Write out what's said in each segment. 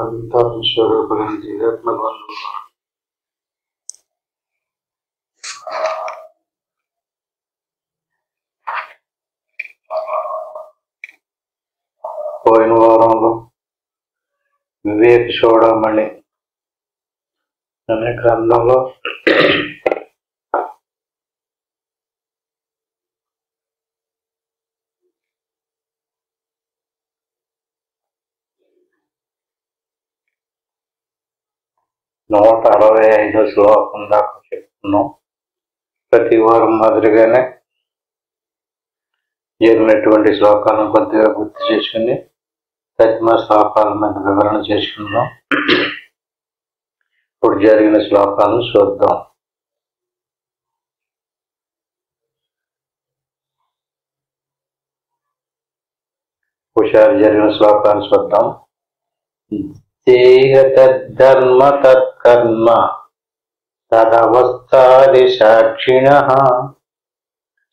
అంతఃస్వరూపుడు జీవాత్మబంధువు పోయిన వారంలో వివేక చూడమణి అనే గ్రంథంలో నూట 65 శ్లోకం దాకా చెప్తున్నాం. ప్రతి వారం మాదిరిగానే జరిగినటువంటి శ్లోకాలను కొద్దిగా గుర్తు చేసుకుని తజ్మ శ్లోకాల మీద వివరణ చేసుకుందాం. ఇప్పుడు జరిగిన శ్లోకాలను చూద్దాం. హుషారు జరిగిన శ్లోకాలు చూద్దాం. దేహ తద్ధర్మ తత్కర్మ తదవస్థాది సాక్షిణః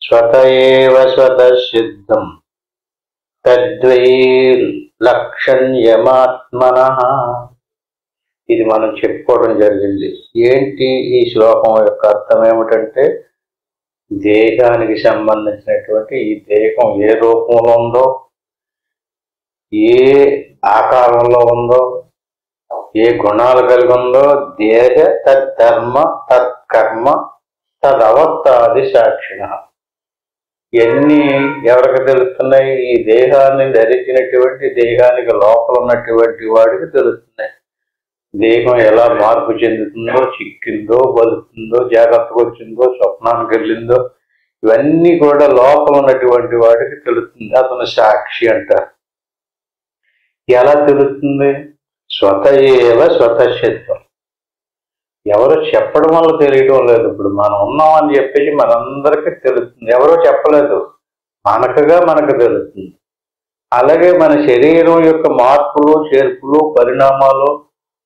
స్వత ఏవ స్వతః సిద్ధం తద్వై లక్షణ్యమాత్మనః. ఇది మనం చెప్పుకోవడం జరిగింది. ఏంటి ఈ శ్లోకం యొక్క అర్థం ఏమిటంటే, దేహానికి సంబంధించినటువంటి ఈ దేహం ఏ రూపంలో ఉందో, ఏ ఆకారంలో ఉందో, ఏ గుణాలు కలిగి ఉందో, దేహ తద్ధర్మ తత్కర్మ తదవస్థాది సాక్షిణః. ఇవన్నీ ఎవరికి తెలుస్తున్నాయి? ఈ దేహాన్ని ధరించినటువంటి, దేహానికి లోపల ఉన్నటువంటి వాడికి తెలుస్తున్నాయి. దేహం ఎలా మార్పు చెందుతుందో, చిక్కిందో, బలుతుందో, జాగ్రత్తగా వచ్చిందో, స్వప్నానికి వెళ్ళిందో, ఇవన్నీ కూడా లోపల ఉన్నటువంటి వాడికి తెలుస్తుంది. అతను సాక్షి అంటారు. ఎలా తెలుస్తుంది? స్వత ఏవ స్వతః సిద్ధం. ఎవరో చెప్పడం వల్ల తెలియటం లేదు. ఇప్పుడు మనం ఉన్నామని చెప్పేసి మనందరికీ తెలుస్తుంది. ఎవరో చెప్పలేదు, మనకుగా మనకు తెలుస్తుంది. అలాగే మన శరీరం యొక్క మార్పులు, చేర్పులు, పరిణామాలు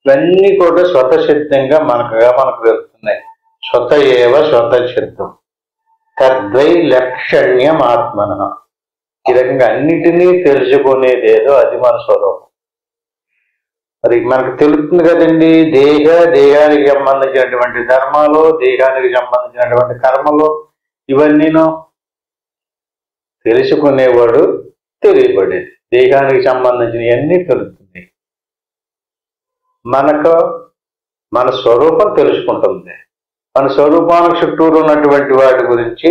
ఇవన్నీ కూడా స్వతసిద్ధంగా మనకుగా మనకు తెలుస్తున్నాయి. స్వత ఏవ స్వతః సిద్ధం తద్వై లక్షణ్యం ఆత్మనః. ఈ రకంగా అన్నిటినీ తెలుసుకునేదేదో అది మన స్వరూపం. మరి మనకు తెలుస్తుంది కదండి. దేహానికి సంబంధించినటువంటి ధర్మాలు, దేహానికి సంబంధించినటువంటి కర్మలు, ఇవన్నీను తెలుసుకునేవాడు తెలియబడేది. దేహానికి సంబంధించినవన్నీ తెలుస్తుంది. మనకు మన స్వరూపం తెలుసుకుంటుంది. మన స్వరూపానికి చుట్టూరు ఉన్నటువంటి వాటి గురించి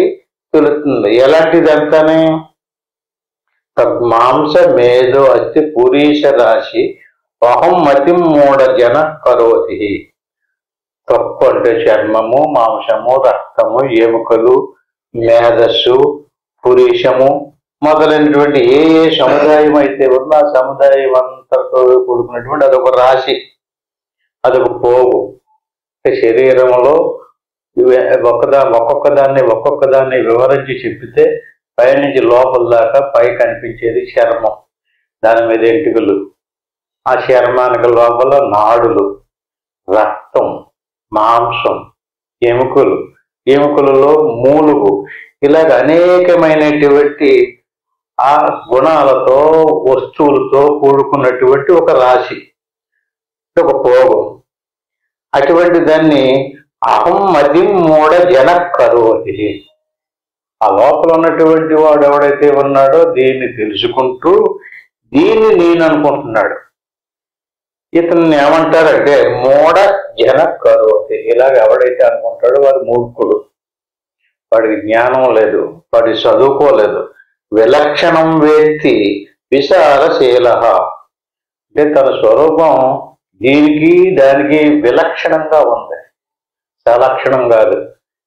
తెలుస్తుంది. ఎలాంటిదంతానే మాంస మేధో అస్తి పురీష రాశి అహం మతిం మూఢ జన కరోతి. తొక్కు అంటే చర్మము, మాంసము, రక్తము, ఎముకలు, మేధస్సు, పురీషము మొదలైనటువంటి ఏ ఏ సముదాయం అయితే ఉందో ఆ సముదాయం అంతతో కూడుకున్నటువంటి అదొక రాశి, అదొక పోగు. శరీరంలో ఒక్కొక్క దాన్ని వివరించి చెప్పితే పైనుంచి లోపల దాకా పై కనిపించేది చర్మం, దాని మీద ఎంటుకలు, ఆ చర్మానికి లోపల నాడులు, రక్తం, మాంసం, ఎముకలు, ఎముకలలో మూలుగు, ఇలాగ అనేకమైనటువంటి ఆ గుణాలతో వస్తువులతో కూడుకున్నటువంటి ఒక రాశి, ఒక పోగం. అటువంటి దాన్ని అహం మతిం మూఢ జన కరోతి. ఆ లోపల ఉన్నటువంటి వాడు ఎవడైతే ఉన్నాడో దీన్ని తెలుసుకుంటూ దీన్ని నేను అనుకుంటున్నాడు. ఇతన్ని ఏమంటారంటే మూఢ జన కరోతి. ఇలాగ ఎవడైతే అనుకుంటాడో వాడు మూర్ఖుడు, వాడికి జ్ఞానం లేదు, వాడి చదువుకోలేదు. విలక్షణం వేత్తి విశాలశీల. అంటే తన స్వరూపం దీనికి దానికి విలక్షణంగా ఉంది, సలక్షణం కాదు.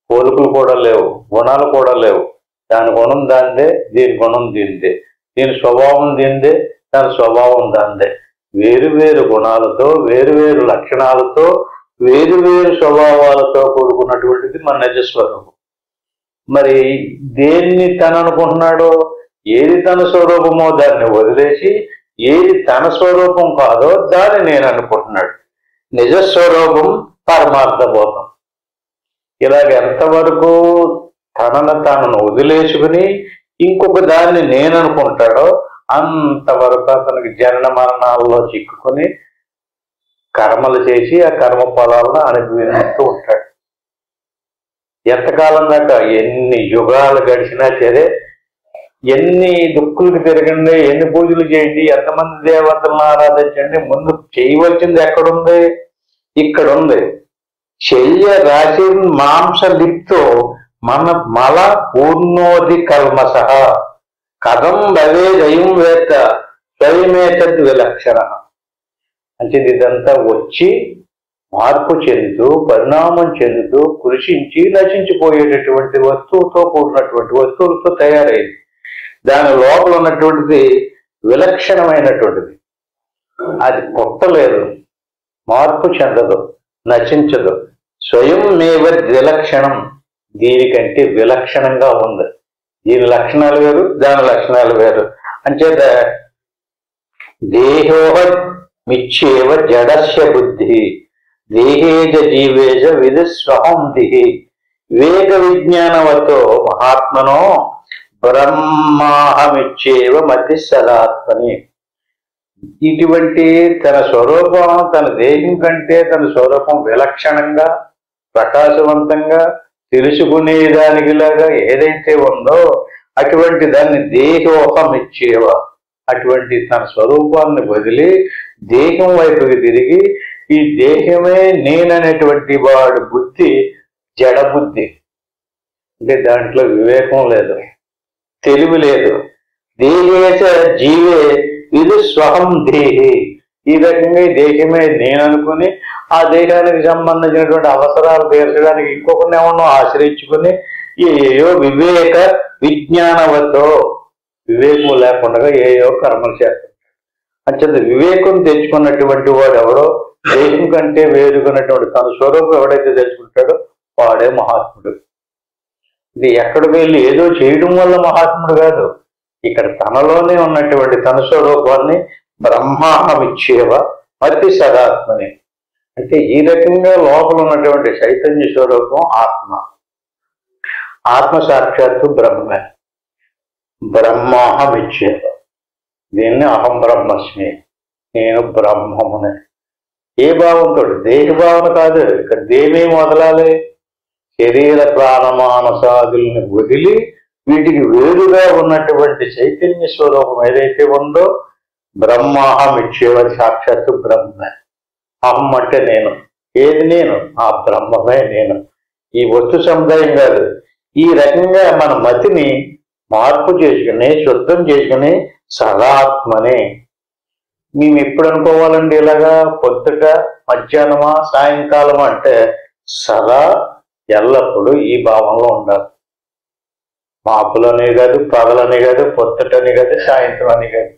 పోలికలు కూడా లేవు, గుణాలు కూడా లేవు. దాని గుణం దాందే, దీని గుణం దీందే, దీని స్వభావం దీందే, దాని స్వభావం దాందే. వేరువేరు గుణాలతో, వేరువేరు లక్షణాలతో, వేరువేరు స్వభావాలతో కూడుకున్నటువంటిది మన నిజస్వరూపం. మరి దేన్ని తను అనుకుంటున్నాడో, ఏది తన స్వరూపమో దాన్ని వదిలేసి ఏది తన స్వరూపం కాదో దాన్ని నేను అనుకుంటున్నాడు. నిజస్వరూపం పరమార్థబోధం. ఇలాగ ఎంతవరకు తనను వదిలేసుకుని ఇంకొక దాన్ని నేను అనుకుంటాడో అంతవరకు అతనికి జనన మరణాల్లో చిక్కుకొని కర్మలు చేసి ఆ కర్మ ఫలాలను అనుభవిస్తూ ఉంటాడు. ఎంతకాలం దాకా? ఎన్ని యుగాలు గడిచినా సరే, ఎన్ని దుక్కులకు తిరగండి, ఎన్ని పూజలు చేయండి, ఎంతమంది దేవతలను ఆరాధించండి, ముందు చేయవలసింది ఎక్కడుంది? ఇక్కడ ఉంది. శల్య రాశి మాంస లిప్తో మన మల పూర్ణోది కల్మస కథం భవే జయం వేత్త స్వయమేతద్ విలక్షణ. అంటే ఇదంతా వచ్చి మార్పు చెందుతూ, పరిణామం చెందుతూ, కృషించి నశించిపోయేటటువంటి వస్తువుతో కూడినటువంటి వస్తువులతో తయారైంది. దాని లోపల ఉన్నటువంటిది విలక్షణమైనటువంటిది. అది పుట్టలేదు, మార్పు చెందదు, నశించదు. స్వయం మేవ విలక్షణం, దీనికంటే విలక్షణంగా ఉంది. దీని లక్షణాలు వేరు, దాని లక్షణాలు వేరు. అంచేత దేహోహ మిచ్చేవ జడస్య బుద్ధి దేహేజ జీవేజ విదుస్వహం దిహి వివేక విజ్ఞానవతో మహాత్మనో బ్రహ్మాహమిచ్చేవ మతి సదాత్మని. ఇటువంటి తన స్వరూపం, తన దేహం కంటే తన స్వరూపం విలక్షణంగా, ప్రకాశవంతంగా, తెలుసుకునేదానికిలాగా ఏదైతే ఉందో అటువంటి దాన్ని దేహోహమిచ్చేవ, అటువంటి తన స్వరూపాన్ని వదిలి దేహం వైపుకి తిరిగి ఈ దేహమే నేననేటువంటి వాడు బుద్ధి జడ బుద్ధి. అంటే దాంట్లో వివేకం లేదు, తెలివి లేదు. దేహేచ జీవే ఇది స్వహం దేహి, ఈ రకంగా ఈ దేహమే నేననుకుని ఆ దేహానికి సంబంధించినటువంటి అవసరాలు తీర్చడానికి ఇంకొకరిని ఏమన్నా ఆశ్రయించుకుని ఏయో వివేక విజ్ఞానవతో, వివేకం లేకుండా ఏయో కర్మలు చేస్తాడు. అంచేత వివేకం తెచ్చుకున్నటువంటి వాడు ఎవడో, దేశం కంటే వేరుకున్నటువంటి తన స్వరూపం ఎవడైతే తెచ్చుకుంటాడో వాడే మహాత్ముడు. ఇది ఎక్కడికి వెళ్ళి ఏదో చేయడం వల్ల మహాత్ముడు కాదు, ఇక్కడ తనలోనే ఉన్నటువంటి తన స్వరూపాన్ని బ్రహ్మాహమిచ్చేవ మతి సదాత్మని. అంటే ఈ రకంగా లోపల ఉన్నటువంటి చైతన్య స్వరూపం ఆత్మ. ఆత్మ సాక్షాత్తు బ్రహ్మే. బ్రహ్మాహమిచ్చేవ, దీన్ని అహం బ్రహ్మస్మి, నేను బ్రహ్మమునే. ఏ భావంతో? దేహ భావన కాదు. ఇక్కడ దేహమే మొదలాలి. శరీర ప్రాణమానసాదుల్ని వదిలి వీటికి వేరుగా ఉన్నటువంటి చైతన్య స్వరూపం ఏదైతే ఉందో బ్రహ్మాహమిచ్చేవ సాక్షాత్తు బ్రహ్మే. అహం అంటే నేను. ఏది నేను? ఆ బ్రహ్మమే నేను. ఈ వస్తు సముదాయం కాదు. ఈ రకంగా మన మతిని మార్పు చేసుకుని, శుద్ధం చేసుకుని సదాత్మనే. మేము ఎప్పుడు అనుకోవాలండి ఇలాగా? పొద్దుట, మధ్యాహ్నమా, సాయంకాలమా అంటే సదా ఎల్లప్పుడూ ఈ భావంలో ఉండాలి. మాపులని కాదు, పగలని కాదు, పొద్దుటని కాదు, సాయంత్రం అని కాదు.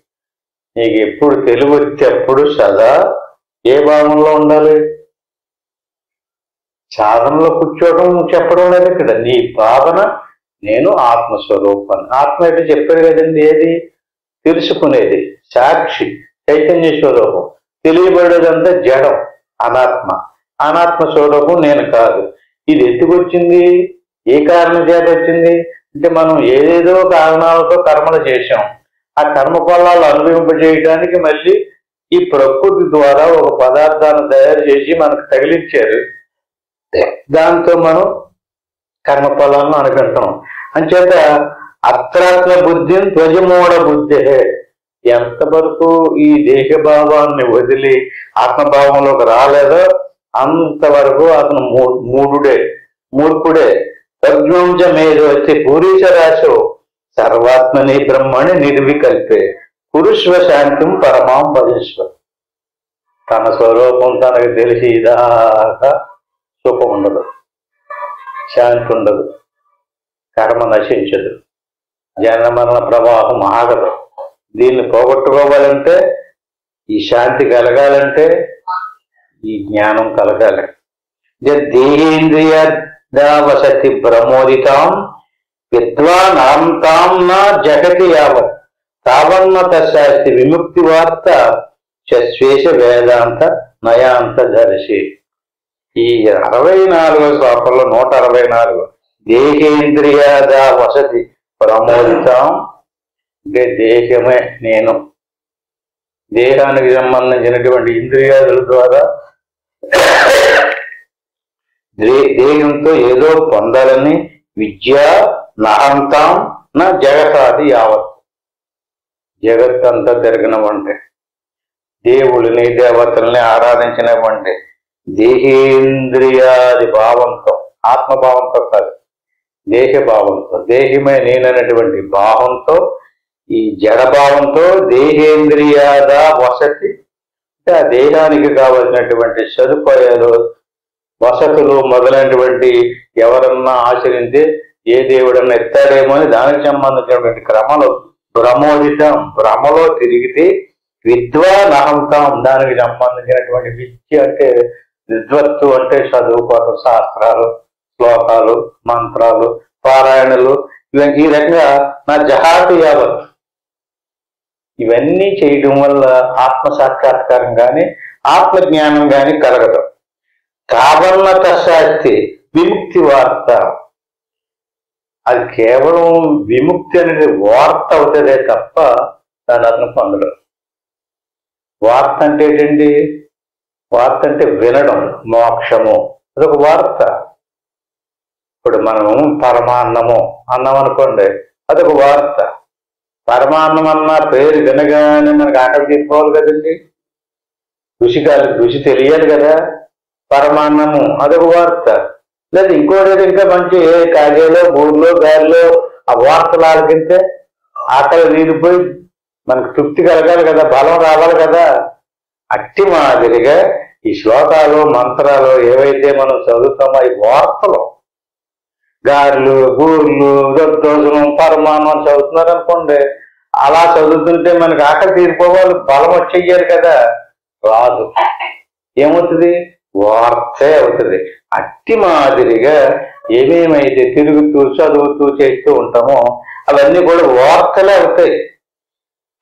నీకు ఎప్పుడు తెలివి వచ్చేప్పుడు సదా ఏ భావంలో ఉండాలి? సాధనలో కూర్చోవడం చెప్పడం లేదు ఇక్కడ. నీ భావన నేను ఆత్మస్వరూపాన్ని. ఆత్మ అయితే చెప్పారు కదండి, ఏది తెలుసుకునేది, సాక్షి, చైతన్య స్వరూపం. తెలియబడేదంతా జడం, అనాత్మ. అనాత్మ స్వరూపం నేను కాదు. ఇది ఎందుకు వచ్చింది? ఏ కారణం చేత వచ్చింది అంటే మనం ఏదేదో కారణాలతో కర్మలు చేశాం. ఆ కర్మ ఫలాలు అనుభవింపజేయడానికి మళ్ళీ ఈ ప్రకృతి ద్వారా ఒక పదార్థాన్ని తయారు చేసి మనకు తగిలించారు. దాంతో మనం కర్మఫలాలను అనుకుంటాం. అంచేత అత్రాత్మ బుద్ధి ధ్వజమూఢ బుద్ధి. ఎంతవరకు ఈ దేహభావాన్ని వదిలి ఆత్మభావంలోకి రాలేదో అంతవరకు అతను మూర్ఖుడే. తగ్గుంజ మీద వచ్చి పూరీచ రాశో సర్వాత్మని బ్రహ్మణి నిర్వికల్పే పురుష్వ శాంతిం పరమాం భజస్వ. తన స్వరూపం తనకు తెలిసి ఇదాకా సుఖం ఉండదు, శాంతి ఉండదు, కర్మ నశించదు, జనమరణ ప్రవాహం ఆగదు. దీన్ని పోగొట్టుకోవాలంటే, ఈ శాంతి కలగాలంటే ఈ జ్ఞానం కలగాలి. దేహేంద్రియ వసతి ప్రమోదితాం విద్వాన్ అంతాం నా జగతి యావత్ తావన్న తశాస్తి విముక్తి వార్త శేష వేదాంత నయాంత దర్శి. ఈ 64వ శ్లోకంలో 164 దేహేంద్రియాద వసతి ప్రమోదితాం అంటే దేహమే నేను. దేహానికి సంబంధించినటువంటి ఇంద్రియాదుల ద్వారా దేహంతో ఏదో పొందాలని విద్య నహంతాం నా జగతాది యావత్. జగత్తంతా తిరగనివ్వండి, దేవుళ్ళని దేవతల్ని ఆరాధించినవ్వండి, దేహేంద్రియాది భావంతో, ఆత్మభావంతో కాదు, దేహభావంతో, దేహమే నేననేటువంటి భావంతో, ఈ జడభావంతో దేహేంద్రియాద వసతి, ఆ దేహానికి కావలసినటువంటి సదుపాయాలు, వసతులు మొదలైనటువంటి ఎవరన్నా ఆచరిస్తే ఏ దేవుడన్నా ఎత్తాడేమో అని దానికి సంబంధించినటువంటి క్రమలు భ్రమలో తిరిగితే విద్వానహంతాం, దానికి సంబంధించినటువంటి విద్య అంటే విద్వత్తు అంటే చదువుకోవడం, శాస్త్రాలు, శ్లోకాలు, మంత్రాలు, పారాయణలు, ఈ రకంగా నా జహాతి యావత్. ఇవన్నీ చేయడం వల్ల ఆత్మ సాక్షాత్కారం కానీ ఆత్మజ్ఞానం కానీ కలగదు. కావన్నత శాస్తి విముక్తి వార్త, అది కేవలం విముక్తి అనేది వార్త అవుతుందే తప్ప దాని అర్థం పొందడం. వార్త అంటే ఏంటండి? వార్త అంటే వినడం, మోక్షము, అదొక వార్త. ఇప్పుడు మనం పరమాన్నము అన్నాం అనుకోండి, అదొక వార్త. పరమాన్నం అన్న పేరు వినగానే మనకు ఆకలి తీసుకోవాలి కదండి, రుచి తెలియాలి కదా. పరమాన్నము అదొక వార్త. లేదా ఇంకోటి ఇంకా మంచి కాగేలో ఊర్లో గాలిలో ఆ వార్తలు ఆలకింటే ఆకలి తీరిపోయి మనకు తృప్తి కలగాలి కదా, బలం రావాలి కదా. అట్టి మాదిరిగా ఈ శ్లోకాలు మంత్రాలు ఏవైతే మనం చదువుతామో ఈ వార్తలు, గారెలు, గూర్లు, దోషం, పరమాన్నం చదువుతున్నారు అనుకోండి, అలా చదువుతుంటే మనకి ఆకలి తీరిపోవాలి, బలం వచ్చేయాలి కదా, రాదు. ఏమవుతుంది? వార్తే అవుతుంది. అట్టి మాదిరిగా ఏమేమైతే తిరుగుతూ చదువుతూ చేస్తూ ఉంటామో అవన్నీ కూడా వార్తలే అవుతాయి.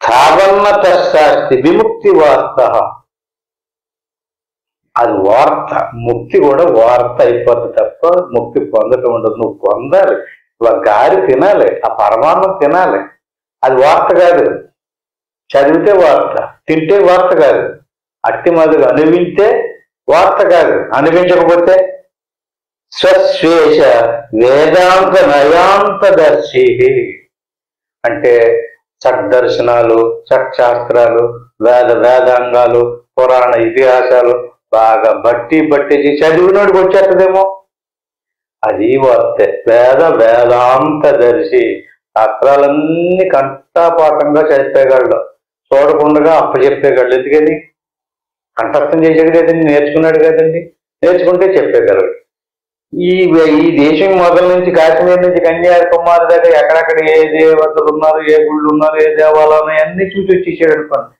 తావన్నత శాస్తి విముక్తి వార్త, అది వార్త. ముక్తి కూడా వార్త అయిపోతుంది తప్ప ముక్తి పొందటం ఉండదు. నువ్వు పొందాలి, నువ్వు గారి తినాలి, ఆ పరమాన్నం తినాలి, అది వార్త కాదు. చదివితే వార్త, తింటే వార్త కాదు. అట్టి మాదిరిగా అనుభవింటే వార్త కాదు. అనుభవించకపోతే స్వశ్వేష వేదాంత నయాంతదర్శి, అంటే సద్దర్శనాలు, సత్శాస్త్రాలు, వేదాంగాలు, పురాణ ఇతిహాసాలు బాగా బట్టి చదివినోడికి వచ్చేస్తుందేమో, అది వార్తే. వేదాంతదర్శి, శాస్త్రాలన్నీ కంఠపాఠంగా చదివేగాళ్ళు, చూడకుండా అప్పచెప్పేగాళ్ళు. ఎందుకని? కంఠస్థం చేసేది కదండి, నేర్చుకున్నాడు కదండి, నేర్చుకుంటే చెప్పేగలడు. ఈ దేశం మొదల నుంచి కాశ్మీర్ నుంచి కన్యాకుమారి దాకా ఎక్కడెక్కడ ఏ దేవతలు ఉన్నారు, ఏ గుళ్ళు ఉన్నారు, ఏ దేవాలయం అన్ని చూసి వచ్చేసాడు అనుకోండి.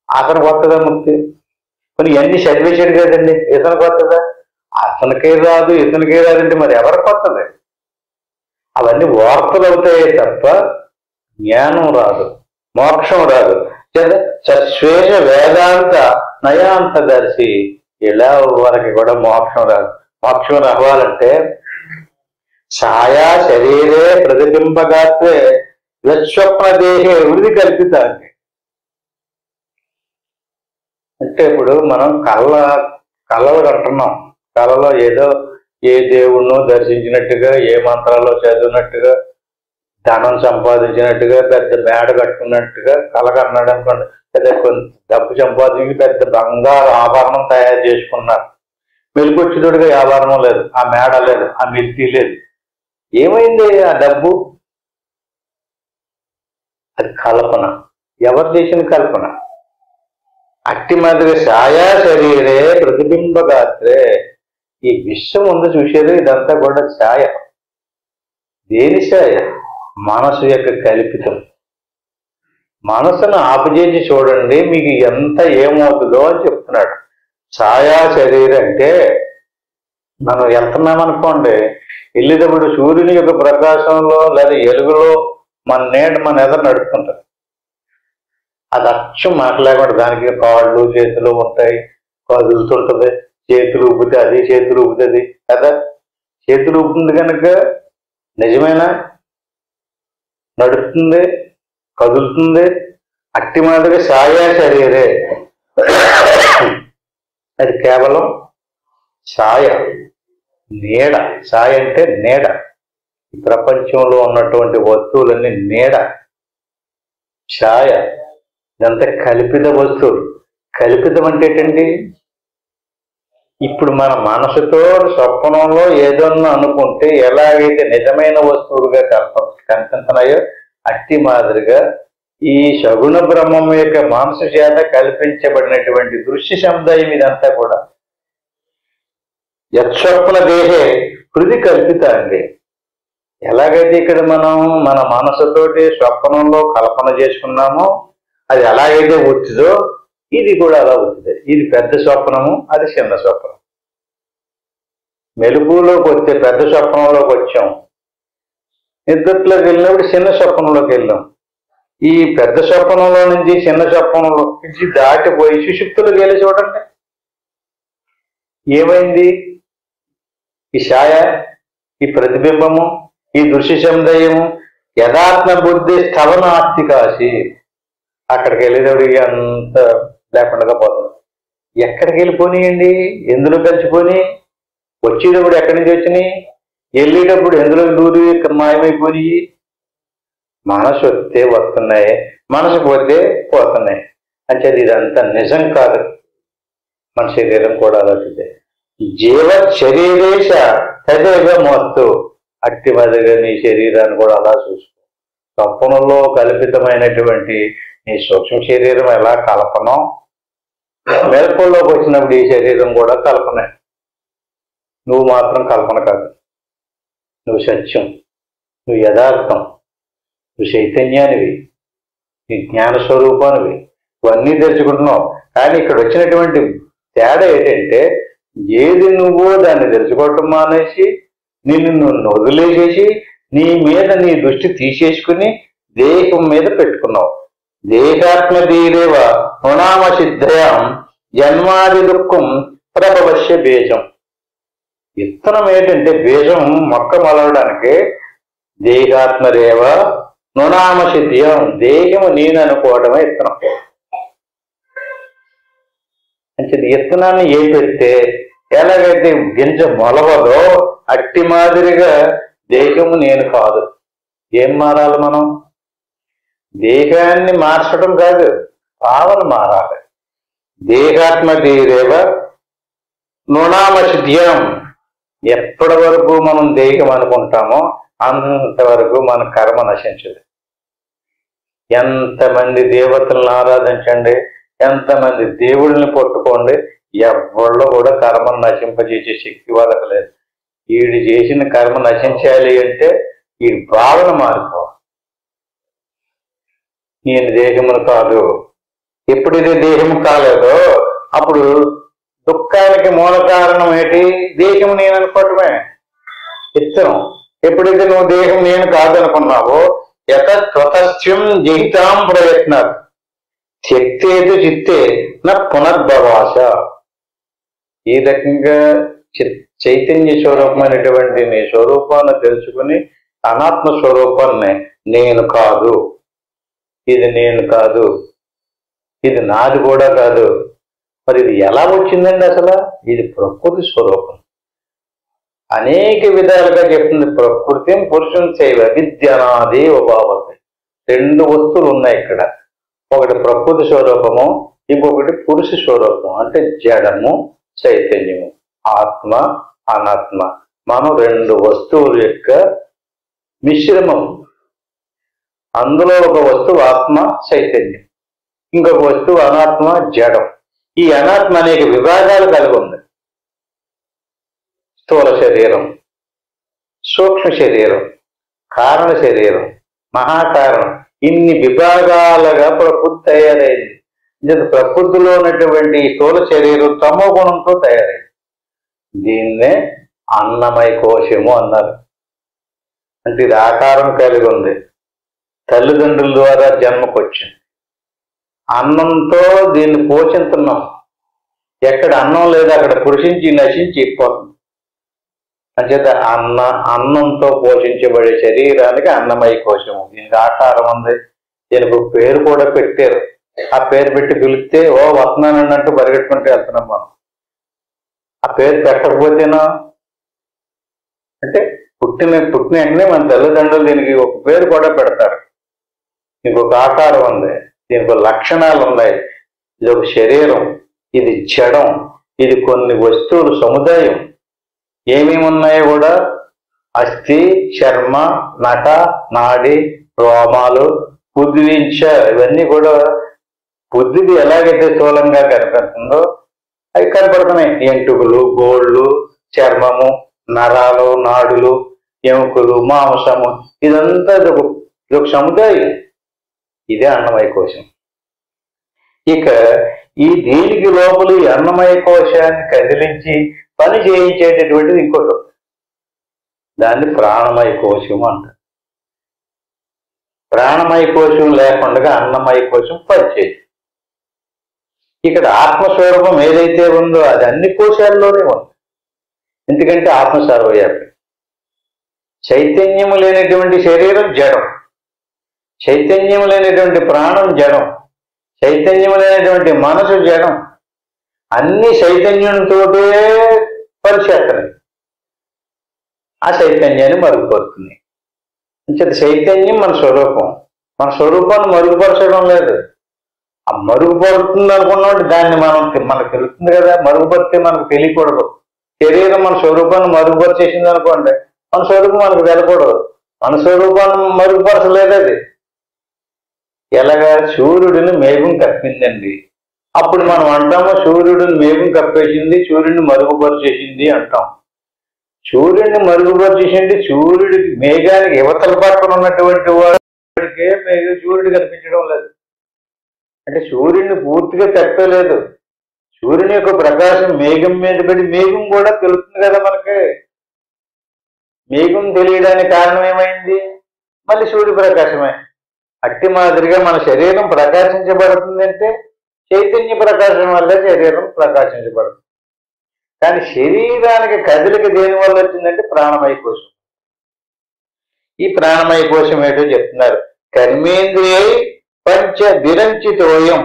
అతను కొత్తదా ముక్తి? మరి ఇవన్నీ చదివేశాడు కదండి, ఇతను కొత్తదా? అతనికే రాదు, ఇతనికే రాదంటే మరి ఎవరు కొత్తది? అవన్నీ వార్తలు అవుతాయే తప్ప జ్ఞానం రాదు, మోక్షం రాదు. సశ్వేష వేదాంత నయాంతదర్శి, ఇలా వరకు కూడా మోక్షం రాదు. మోక్షం రావాలంటే ఛాయా శరీరే ప్రతిబింబగాత్వే విశ్వప్న దేహే వృద్ధి కల్పితాన్ని. అంటే ఇప్పుడు మనం కళలు కంటున్నాం. కళలో ఏదో ఏ దేవుణ్ణో దర్శించినట్టుగా, ఏ మంత్రాల్లో చదివినట్టుగా, ధనం సంపాదించినట్టుగా, పెద్ద మేడ కట్టుకున్నట్టుగా కళ కన్నాడు అనుకోండి. పెద్ద కొంత డబ్బు సంపాదించి పెద్ద బంగారు ఆభరణం తయారు చేసుకున్నారు. మెలుకొచ్చుడుగా ఆభరణం లేదు, ఆ మేడ లేదు, ఆ మిల్తీ లేదు. ఏమైంది ఆ డబ్బు? అది కల్పన. ఎవరు చేసిన కల్పన? అట్టి మాదిరిగా ఛాయా శరీరే ప్రతిబింబగాత్రే, ఈ విశ్వం ఉంది చూసేది ఇదంతా కూడా ఛాయ. దేని ఛాయ? మనసు యొక్క కల్పితం. మనసును ఆపుచేసి చూడండి, మీకు ఎంత ఏమవుతుందో అని చెప్తున్నాడు. ఛాయా శరీరం అంటే మనం వెళ్తున్నామనుకోండి, వెళ్ళేటప్పుడు సూర్యుని యొక్క ప్రకాశంలో లేదా ఎలుగులో మన నీడ మన ఎదురు నడుస్తుంటారు. అది అచ్చం మాట్లాడకుండా దానికి కాళ్ళు చేతులు ఉంటాయి, కదులుతుంటది, చేతులు ఊపితే అది, చేతులు ఊపుతుంది కదా. చేతులు ఊపుతుంది కనుక నిజమేనా? నడుస్తుంది, కదులుతుంది. అట్టి మాదిరిగా ఛాయా శరీరే అది కేవలం ఛాయ, నీడ. ఛాయ అంటే నీడ. ఈ ప్రపంచంలో ఉన్నటువంటి వస్తువులన్నీ నీడ, ఛాయ. ఇదంతా కల్పిత వస్తువులు. కల్పితం అంటే ఏంటండి? ఇప్పుడు మన మనసుతో స్వప్నంలో ఏదన్నా అనుకుంటే ఎలాగైతే నిజమైన వస్తువులుగా కనిపిస్తున్నాయో అట్టి మాదిరిగా ఈ సగుణ బ్రహ్మం యొక్క మనసు చేత కల్పించబడినటువంటి దృశ్య సముదాయం ఇదంతా కూడా యత్స్వప్న దేహే హృది కల్పిత అండి. ఎలాగైతే ఇక్కడ మనం మన మనసుతోటి స్వప్నంలో కల్పన చేసుకున్నామో అది ఎలాగైతే వచ్చిందో ఇది కూడా అలా వచ్చింది. ఇది పెద్ద స్వప్నము, అది చిన్న స్వప్నం. మెలుగులోకి వస్తే పెద్ద స్వప్నంలోకి వచ్చాం, నిద్రలోకి వెళ్ళినప్పుడు చిన్న స్వప్నంలోకి వెళ్ళాం. ఈ పెద్ద స్వప్నంలో నుంచి చిన్న స్వప్నంలో నుంచి దాటిపోయి సుషుప్తులోకి వెళ్ళి చూడండి ఏమైంది. ఈ ఛాయ, ఈ ప్రతిబింబము, ఈ దృశ్య సముదాయము యథాత్మ బుద్ధి స్థవనాస్తి కాసి అక్కడికి వెళ్ళేటప్పుడు అంత లేకుండా పోతుంది. ఎక్కడికి వెళ్ళిపోనియండి? ఎందులో కలిసిపోని? వచ్చేటప్పుడు ఎక్కడి నుంచి వచ్చినాయి? వెళ్ళేటప్పుడు ఎందులో దూరి మాయమైపోయి? మనసు వస్తే వస్తున్నాయి, మనసు పోతే పోతున్నాయి. అంటే ఇదంతా నిజం కాదు. మన శరీరం కూడా అలాంటిదే. జీవ శరీరేశ తదేవ మోస్తు. అట్టి మాదిరిగా నీ శరీరాన్ని కూడా అలా చూసుకో. స్వప్నంలో కల్పితమైనటువంటి నీ సూక్ష్మ శరీరం ఎలా కల్పనో, మెలకువలోకి వచ్చినప్పుడు ఈ శరీరం కూడా కల్పనే. నువ్వు మాత్రం కల్పన కాదు, నువ్వు సత్యం, నువ్వు యథార్థం, నువ్వు చైతన్యానివి, నీ జ్ఞాన స్వరూపానివి. ఇవన్నీ తెలుసుకుంటున్నావు. కానీ ఇక్కడ వచ్చినటువంటి తేడా ఏంటంటే ఏది నువ్వో దాన్ని తెలుసుకోవటం మానేసి నిన్ను వదిలేసేసి నీ మీద నీ దృష్టి తీసేసుకుని దేహం మీద పెట్టుకున్నావు. దేహాత్మ ధీరేవ రుణామ సిద్ధయం జన్మాది దుఃఖం ప్రభవశ్య బీజం. విత్తనం ఏంటంటే బీజం మొక్క మొలవడానికి దేహాత్మరేవ నునామ సిద్ధ్యం. దేహము నేను అనుకోవడమే విత్తనం. అంటే విత్తనాన్ని ఏ పెడితే ఎలాగైతే గింజ మొలవదో అట్టి మాదిరిగా దేహము నేను కాదు. ఏం మారాలి మనం? దేహాన్ని మార్చడం కాదు, భావన మారాలి. దేహాత్మ ధీరేవ నునామ సిద్ధ్యం. ఎప్పటి వరకు మనం దేహం అనుకుంటామో అంతవరకు మన కర్మ నశించదు. ఎంతమంది దేవతలను ఆరాధించండి, ఎంతమంది దేవుళ్ళని పట్టుకోండి, ఎవరిలో కూడా కర్మను నశింపజేసే శక్తి వాళ్ళకి లేదు. వీడు చేసిన కర్మ నశించాలి అంటే ఈ భావన మారిపోవాలి. నేను దేహమును కాదు. ఎప్పుడైతే దేహము కాలేదో అప్పుడు దుఃఖానికి మూల కారణం ఏంటి? దేహము నేను అనుకోవటమే ఇష్టం. ఎప్పుడైతే నువ్వు దేహం నేను కాదనుకున్నావో యతస్వతస్యం జీవితాం ప్రయత్నాలు శక్తేతు చిత్తే నా పునర్భవాస. ఈ రకంగా చైతన్య స్వరూపమైనటువంటి నీ స్వరూపాన్ని తెలుసుకుని అనాత్మ స్వరూపాన్ని నేను కాదు, ఇది నేను కాదు, ఇది నాది కూడా కాదు. మరి ఇది ఎలా వచ్చిందండి? అసలు ఇది ప్రకృతి స్వరూపం. అనేక విధాలుగా చెప్తుంది. ప్రకృతి పురుషం చేయవ విద్యనాది భావతి. రెండు వస్తువులు ఉన్నాయి ఇక్కడ. ఒకటి ప్రకృతి స్వరూపము, ఇంకొకటి పురుష స్వరూపం. అంటే జడము, చైతన్యము, ఆత్మ, అనాత్మ. మనం రెండు వస్తువుల యొక్క మిశ్రమం. అందులో ఒక వస్తువు ఆత్మ చైతన్యం, ఇంకొక వస్తువు అనాత్మ జడం. ఈ అనాత్మ అనేక విభాగాలు కలిగి ఉంది. స్థూల శరీరం, సూక్ష్మ శరీరం, కారణ శరీరం, మహాకారణం. ఇన్ని విభాగాలుగా ప్రకృతి తయారైంది. ప్రకృతిలో ఉన్నటువంటి స్థూల శరీరం తమో గుణంతో తయారైంది. దీన్నే అన్నమయ కోశము అన్నారు. అంటే ఇది ఆకారం కలిగి ఉంది. తల్లిదండ్రుల ద్వారా జన్మకొచ్చింది. అన్నంతో దీన్ని పోషిస్తున్నాం. ఎక్కడ అన్నం లేదు అక్కడ కృషించి నశించి ఇప్పోతుంది. అంచేత అన్నంతో పోషించబడే శరీరానికి అన్నమయ కోశము. దీనికి ఆకారం ఉంది. దీనికి పేరు కూడా పెట్టారు. ఆ పేరు పెట్టి పిలిస్తే ఓ వస్తున్నానన్నట్టు పరిగెట్టుకుంటూ వెళ్తున్నాం మనం. ఆ పేరు పెట్టకపోతేనో అంటే పుట్టిన వెంటనే మన తల్లిదండ్రులు దీనికి ఒక పేరు కూడా పెడతారు. దీనికి ఒక ఆకారం ఉంది, దీనికి ఒక లక్షణాలు ఉన్నాయి, ఇది ఒక శరీరం, ఇది జడం, ఇది కొన్ని వస్తువులు సముదాయం. ఏమేమి ఉన్నాయో కూడా అస్థి, చర్మ, నట, నాడి, రోమాలు, బుద్ధివించ, ఇవన్నీ కూడా బుద్ధిది ఎలాగైతే స్థూలంగా కనపడుతుందో అవి కనపడుతున్నాయి. ఎంటుకలు, గోళ్ళు, చర్మము, నరాలు, నాడులు, ఎముకలు, మాంసము, ఇదంతా ఇదొక సముదాయం. ఇదే అన్నమయ కోశం. ఇక ఈ దీనికి లోపల ఈ అన్నమయ కోశాన్ని కదిలించి పని చేయించేటటువంటిది ఇంకోటి, దాన్ని ప్రాణమయ కోశం అంటారు. ప్రాణమయ కోశం లేకుండా అన్నమయ కోశం పనిచేయదు. ఇక్కడ ఆత్మస్వరూపం ఏదైతే ఉందో అది అన్ని కోశాల్లోనే ఉంది. ఎందుకంటే ఆత్మ సర్వవ్యాపి. చైతన్యము లేనటువంటి శరీరం జడం, చైతన్యము లేనటువంటి ప్రాణం జడం, చైతన్యము లేనటువంటి మనసు జడం. అన్ని చైతన్యంతోటే పరిచేస్తున్నాయి. ఆ చైతన్యాన్ని మరుగుపరుతుంది. అంచేత చైతన్యం మన స్వరూపం. మన స్వరూపాన్ని మరుగుపరచడం లేదు. ఆ మరుగుపడుతుంది అనుకున్నట్టు దాన్ని మనకు తెలుస్తుంది కదా. మరుగుపరిస్తే మనకు తెలియకూడదు. శరీరం మన స్వరూపాన్ని మరుగుపరిచేసింది అనుకోండి, మన స్వరూపం మనకు తెలకూడదు. మన స్వరూపాన్ని మరుగుపరచలేదు అది. ఎలాగా? సూర్యుడిని మేఘం కప్పిందండి, అప్పుడు మనం అంటాము సూర్యుడిని మేఘం కప్పేసింది, సూర్యుడిని మరుగుపరిచేసింది అంటాం. సూర్యుడిని మరుగుపరిచేసింది సూర్యుడికి మేఘానికి యువతల పక్కన ఉన్నటువంటి వాడికే సూర్యుడు కనిపించడం లేదు. అంటే సూర్యుడిని పూర్తిగా కప్పలేదు. సూర్యుని యొక్క ప్రకాశం మేఘం మీద పడి మేఘం కూడా తెలుస్తుంది కదా మనకి. మేఘం తెలియడానికి కారణం ఏమైంది? మళ్ళీ సూర్య ప్రకాశమే. అట్టి మాదిరిగా మన శరీరం ప్రకాశించబడుతుందంటే చైతన్య ప్రకాశం వల్ల శరీరం ప్రకాశించబడుతుంది. కానీ శరీరానికి కదలిక దేని వల్ల వచ్చిందంటే ప్రాణమయ కోశం. ఈ ప్రాణమయ కోశం ఏంటో చెప్తున్నారు. కర్మేంద్రియై పంచ విరంచితోయం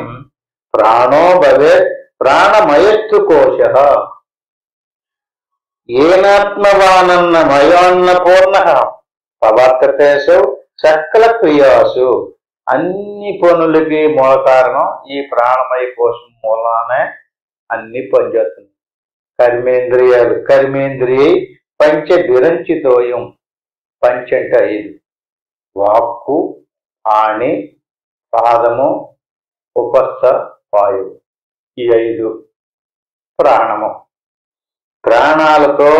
ప్రాణో భవే ప్రాణమయస్తు కోశ ఏనాత్మవానన్న మయోన్న పూర్ణ ప్రవర్తతేసు సకల క్రియాసు. అన్ని పనులకి మూల కారణం ఈ ప్రాణమయ కోశం మూలానే అన్ని పనిచేస్తుంది. కర్మేంద్రియాలు, కర్మేంద్రియై పంచ విరంచితోయం. పంచ అంటే 5: వాక్కు, ఆణి, పాదము, ఉపస్థ, వాయువు. ఈ 5 ప్రాణము. ప్రాణాలతో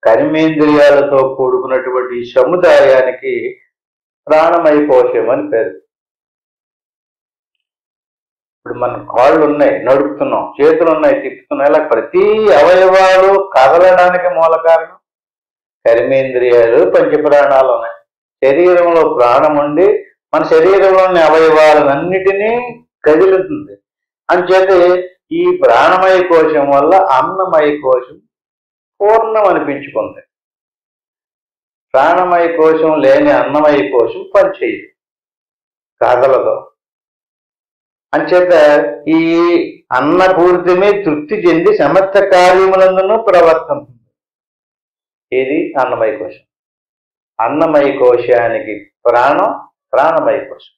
కర్మేంద్రియాలతో కూడుకున్నటువంటి సముదాయానికి ప్రాణమయ కోశం అని పేరు. ఇప్పుడు మన కాళ్ళు ఉన్నాయి, నడుపుతున్నాం, చేతులు ఉన్నాయి, తిప్పుతున్నాం. ఇలా ప్రతి అవయవాలు కదలడానికి మూల కారణం కర్మేంద్రియాలు, పంచప్రాణాలు ఉన్నాయి. శరీరంలో ప్రాణం ఉండి మన శరీరంలోని అవయవాలన్నిటినీ కదిలుతుంది. అంచేత ఈ ప్రాణమయ కోశం వల్ల అన్నమయ కోశం పూర్ణం అనిపించుకుంది. ప్రాణమయ కోశం లేని అన్నమయ కోశం పనిచేయదు, కదలదు. అంచేత ఈ అన్నపూర్తిమే తృప్తి చెంది సమర్థ కార్యములందును ప్రవర్తిస్తుంది. ఇది అన్నమయ కోశం. అన్నమయ కోశానికి ప్రాణం ప్రాణమయ కోశం.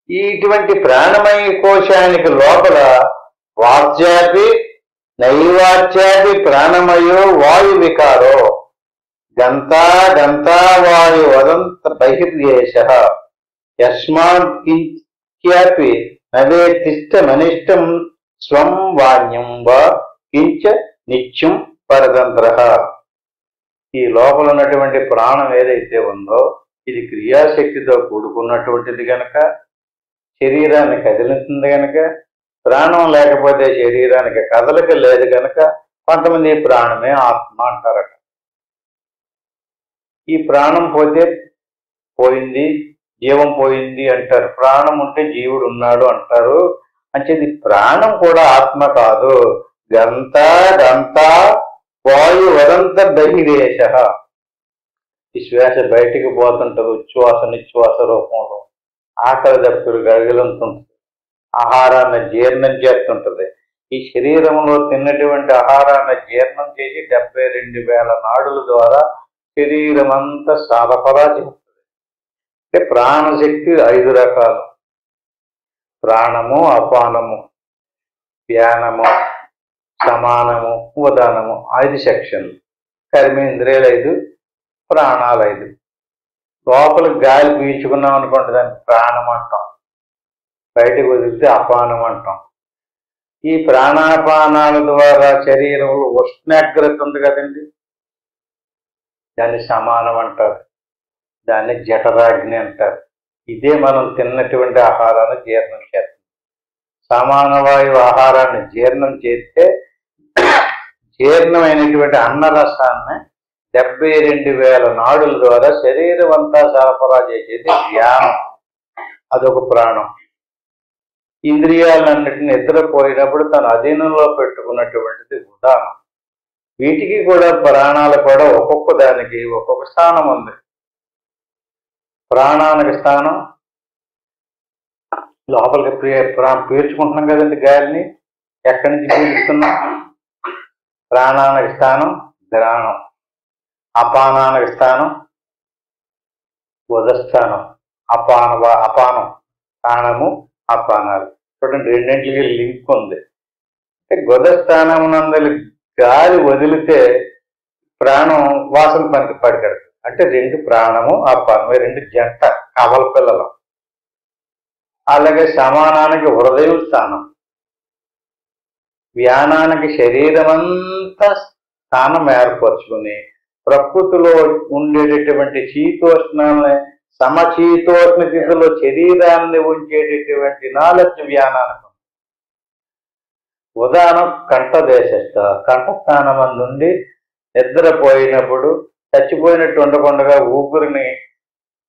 ఇటువంటి ప్రాణమయ కోశానికి లోపల వాచ్యాపి నైవాచ్యాపి ప్రాణమయో వాయు వికారో గంతా గంతా వాయు వదంత బహిర్యేష యస్మాత్ కించాపి నవేతిష్టమనిష్టం స్వం వాణ్యం వా కించ నిత్యం పరతంత్ర. ఈ లోపల ఉన్నటువంటి ప్రాణం ఏదైతే ఉందో ఇది క్రియాశక్తితో కూడుకున్నటువంటిది కనుక శరీరాన్ని కదిలిస్తుంది కనుక, ప్రాణం లేకపోతే శరీరానికి కదలిక లేదు కనుక కొంతమంది ప్రాణమే ఆత్మ అంటారట. ఈ ప్రాణం పోతే పోయింది, జీవం పోయింది అంటారు. ప్రాణం ఉంటే జీవుడు ఉన్నాడు అంటారు. అంచేది ప్రాణం కూడా ఆత్మ కాదు. గంతా గంతా వాయు వదంత బహిరేష. ఈ శ్వాస బయటికి పోతుంటది ఉచ్ఛ్వాస నిశ్వాస రూపంలో. ఆకలి దప్పులు గగిలంతుంటుంది, ఆహారాన్ని జీర్ణం చేస్తుంటది. ఈ శరీరంలో తిన్నటువంటి ఆహారాన్ని జీర్ణం చేసి 72,000 నాడుల ద్వారా శరీరం అంతా సరఫరా చేస్తుంది. అంటే ప్రాణశక్తి 5 రకాలు: ప్రాణము, అపానము, వ్యానము, సమానము, ఉదానము. 5 సెక్షన్లు. కర్మేంద్రియాలు 5, ప్రాణాలు 5. లోపలికి గాలి పీల్చుకున్నాం అనుకోండి, దాన్ని ప్రాణం అంటాం. బయటకు వదిలితే అపానం అంటాం. ఈ ప్రాణాపానాల ద్వారా శరీరంలో ఉష్ణోగ్రత ఉంది కదండి, దాన్ని సమానం అంటారు. దాన్ని జఠరాగ్ని అంటారు. ఇదే మనం తిన్నటువంటి ఆహారాన్ని జీర్ణం చేస్తాం. సమాన వాయువు ఆహారాన్ని జీర్ణం చేస్తే జీర్ణమైనటువంటి అన్నరసాన్ని 72,000 నాడుల ద్వారా శరీరం అంతా సరఫరా చేసేది వ్యానం. అదొక ప్రాణం. ఇంద్రియాలన్నిటిని నిద్రపోయినప్పుడు తన అధీనంలో పెట్టుకున్నటువంటిది ఉదానం. వీటికి కూడా ప్రాణాలు కూడా ఒక్కొక్క దానికి ఒక్కొక్క స్థానం ఉంది. ప్రాణానికి స్థానం లోపలికి పీల్చుకుంటున్నాం కదండి గాలిని. ఎక్కడి నుంచి పీల్చుతున్నాం? ప్రాణానికి స్థానం గ్రాణం. అపానానికి స్థానం ఉదస్థానం. అపానం ప్రాణము అపానాలు. చూడండి, రెండింటికి లింక్ ఉంది. అంటే గుదస్థానం నందలి గాలి వదిలితే ప్రాణం వాసన పనికి పడికడుతుంది. అంటే 2 ప్రాణము అపానము, 2 జంట కవల పిల్లలు. అలాగే సమానానికి హృదయం స్థానం, వ్యానానికి శరీరం అంతా స్థానం ఏర్పరచుకుని ప్రకృతిలో ఉండేటటువంటి శీతోష్ణాలని సమశీతోష్ణ స్థితిలో శరీరాన్ని ఉంచేటటువంటి నాలెడ్జ్ వ్యానానికి. ఉదాహరణ కంఠదేశస్థ, కంఠస్థానం నుండి నిద్రపోయినప్పుడు చచ్చిపోయినట్టు ఉండకుండా ఊపిరిని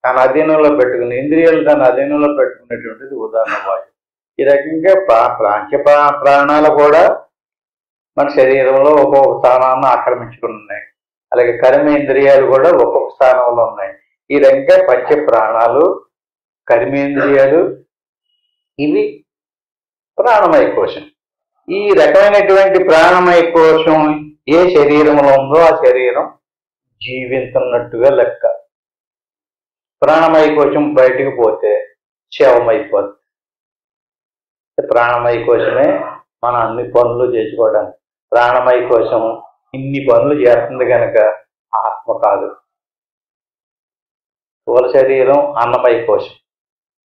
తన అధీనంలో పెట్టుకుని ఇంద్రియాలు తన అధీనంలో పెట్టుకునేటువంటిది ఉదాహరణ వాయువు. ఈ రకంగా ప్రాణాలు కూడా మన శరీరంలో ఒక్కొక్క స్థానాన్ని ఆక్రమించుకుని ఉన్నాయి. అలాగే కర్మేంద్రియాలు కూడా ఒక్కొక్క స్థానంలో ఉన్నాయి. ఈ రకంగా పంచ ప్రాణాలు, కర్మేంద్రియాలు, ఇవి ప్రాణమయ కోశం. ఈ రకమైనటువంటి ప్రాణమయ కోశం ఏ శరీరంలో ఉందో ఆ శరీరం జీవించున్నట్టుగా లెక్క. ప్రాణమయ కోశం బయటికి పోతే శవమైపోతుంది. ప్రాణమయ కోశమే మన అన్ని పనులు చేసుకోవడానికి. ప్రాణమయ కోశం ఇన్ని పనులు చేస్తుంది కనుక ఆత్మ కాదు. స్థూల శరీరం అన్నమయ కోశం,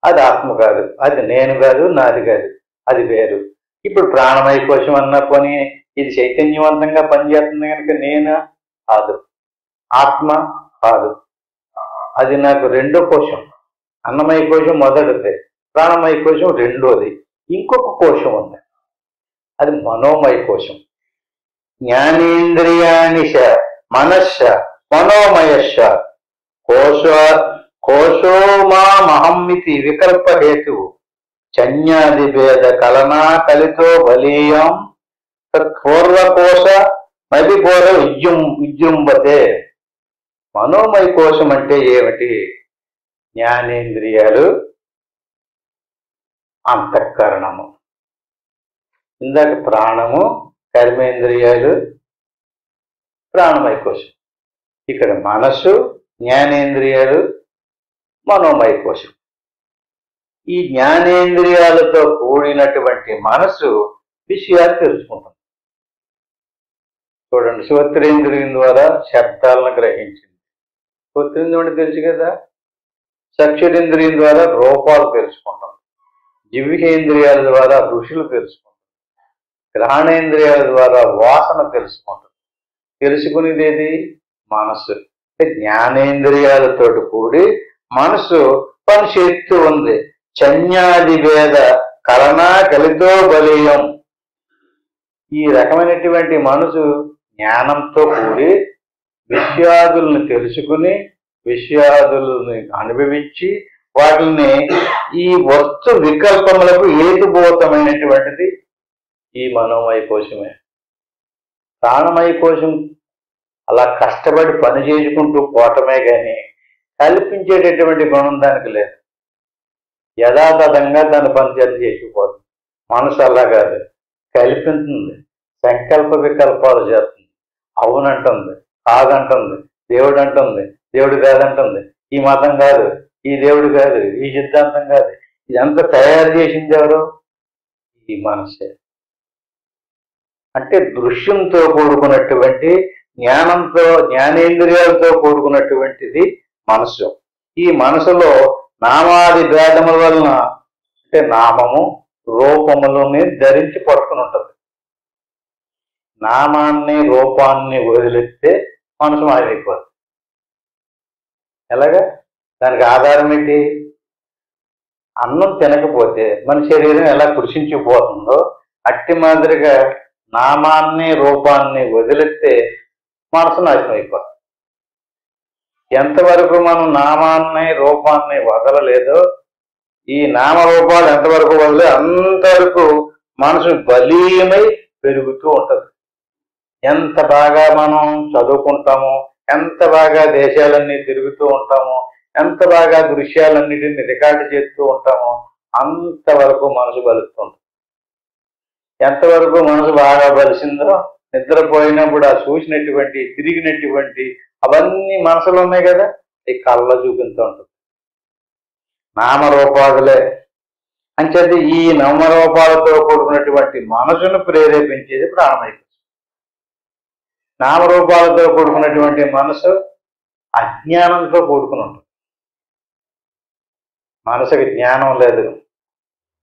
అది ఆత్మ కాదు. అది నేను కాదు, నాది కాదు, అది వేరు. ఇప్పుడు ప్రాణమయ కోశం అన్న పని ఇది చైతన్యవంతంగా పనిచేస్తుంది కనుక నేను కాదు, ఆత్మ కాదు. అది నాకు రెండో కోశం. అన్నమయ కోశం మొదటిది, ప్రాణమయ కోశం రెండోది. ఇంకొక కోశం ఉంది, అది మనోమయ కోశం. జ్ఞానేంద్రియానిశ మనశ్శ మనోమయశ్చ కోశో మామహమ్మితి వికల్పహేతు చన్యాదిభేద కలనా కలితో బలీయం పూర్వకోశ మదిపూర విజృంభతే. మనోమయ కోశం అంటే ఏమిటి? జ్ఞానేంద్రియాలు, అంతఃకరణము. ఇందాక ప్రాణము, కర్మేంద్రియాలు, ప్రాణమయ కోశం. ఇక్కడ మనస్సు, జ్ఞానేంద్రియాలు, మనోమయ కోశం. ఈ జ్ఞానేంద్రియాలతో కూడినటువంటి మనస్సు విషయాలు తెలుసుకుంటుంది. చూడండి, శ్రోత్రేంద్రియం ద్వారా శబ్దాలను గ్రహించింది. శ్రోత్రేంద్రియం అంటే తెలుసు కదా. చక్షురేంద్రియం ద్వారా రూపాలు తెలుసుకుంటాం. జిహ్వేంద్రియాల ద్వారా ఋషులు తెలుసుకుంటాం. గ్రహణేంద్రియాల ద్వారా వాసన తెలుసుకుంటాం. తెలుసుకునేది ఏది? మనస్సు. జ్ఞానేంద్రియాలతో కూడి మనస్సు పని చేస్తూ ఉంది. చన్యాది భేద కలనా కలితో బలీయం. ఈ రకమైనటువంటి మనసు జ్ఞానంతో కూడి విషయాదులను తెలుసుకుని విషయాదులని అనుభవించి వాటిని ఈ వస్తు వికల్పములకు ఏతుభూతమైనటువంటిది ఈ మనోమయ కోశమే. ప్రాణమయ కోశం అలా కష్టపడి పని చేసుకుంటూ పోవటమే కానీ కల్పించేటటువంటి గుణం దానికి లేదు. యథాతథంగా దాని పని చేసుకుపోతుంది. మనసు అలా కాదు. కల్పిస్తుంది, సంకల్ప వికల్పాలు చేస్తుంది, అవునంటుంది, కాదంటుంది, దేవుడు అంటుంది, దేవుడు కాదంటుంది, ఈ మతం కాదు, ఈ దేవుడు కాదు, ఈ సిద్ధాంతం కాదు. ఇదంతా తయారు చేసింది ఎవరు? ఈ మనసే. అంటే దృశ్యంతో కూడుకున్నటువంటి, జ్ఞానంతో, జ్ఞానేంద్రియాలతో కూడుకున్నటువంటిది మనసు. ఈ మనసులో నామాది భేదముల వలన, అంటే నామము రూపములని ధరించి పట్టుకుని ఉంటుంది. నామాన్ని రూపాన్ని వదిలిస్తే మనసు మాయమైపోతుంది. ఎలాగా? దానికి ఆధారం ఏంటి? అన్నం తినకపోతే మన శరీరం ఎలా కృషించిపోతుందో అట్టి మాదిరిగా నామాన్ని రూపాన్ని వదిలిస్తే మనసు నాశనం అయిపోతుంది. ఎంతవరకు మనం నామాన్ని రూపాన్ని వదలలేదో, ఈ నామరూపాలు ఎంతవరకు వదిలే అంతవరకు మనసు బలీయమై పెరుగుతూ ఉంటుంది. ఎంత బాగా మనం చదువుకుంటామో, ఎంత బాగా దేశాలన్నీ తిరుగుతూ ఉంటామో, ఎంత బాగా దృశ్యాలన్నిటిని రికార్డు చేస్తూ ఉంటామో అంతవరకు మనసు బలుస్తుంది. ఎంతవరకు మనసు బాగా బలిసిందో, నిద్రపోయినప్పుడు ఆ చూసినటువంటి, తిరిగినటువంటి అవన్నీ మనసులో ఉన్నాయి కదా, ఈ కళ్ళ చూపిస్తూ ఉంటుంది. నామరూపాదులే అంచేది ఈ నామరూపాలతో కూడుకున్నటువంటి మనసును ప్రేరేపించేది ప్రాణమైపోతుంది. నామరూపాలతో కూడుకున్నటువంటి మనసు అజ్ఞానంతో కూడుకుని ఉంటుంది. మనసుకి జ్ఞానం లేదు.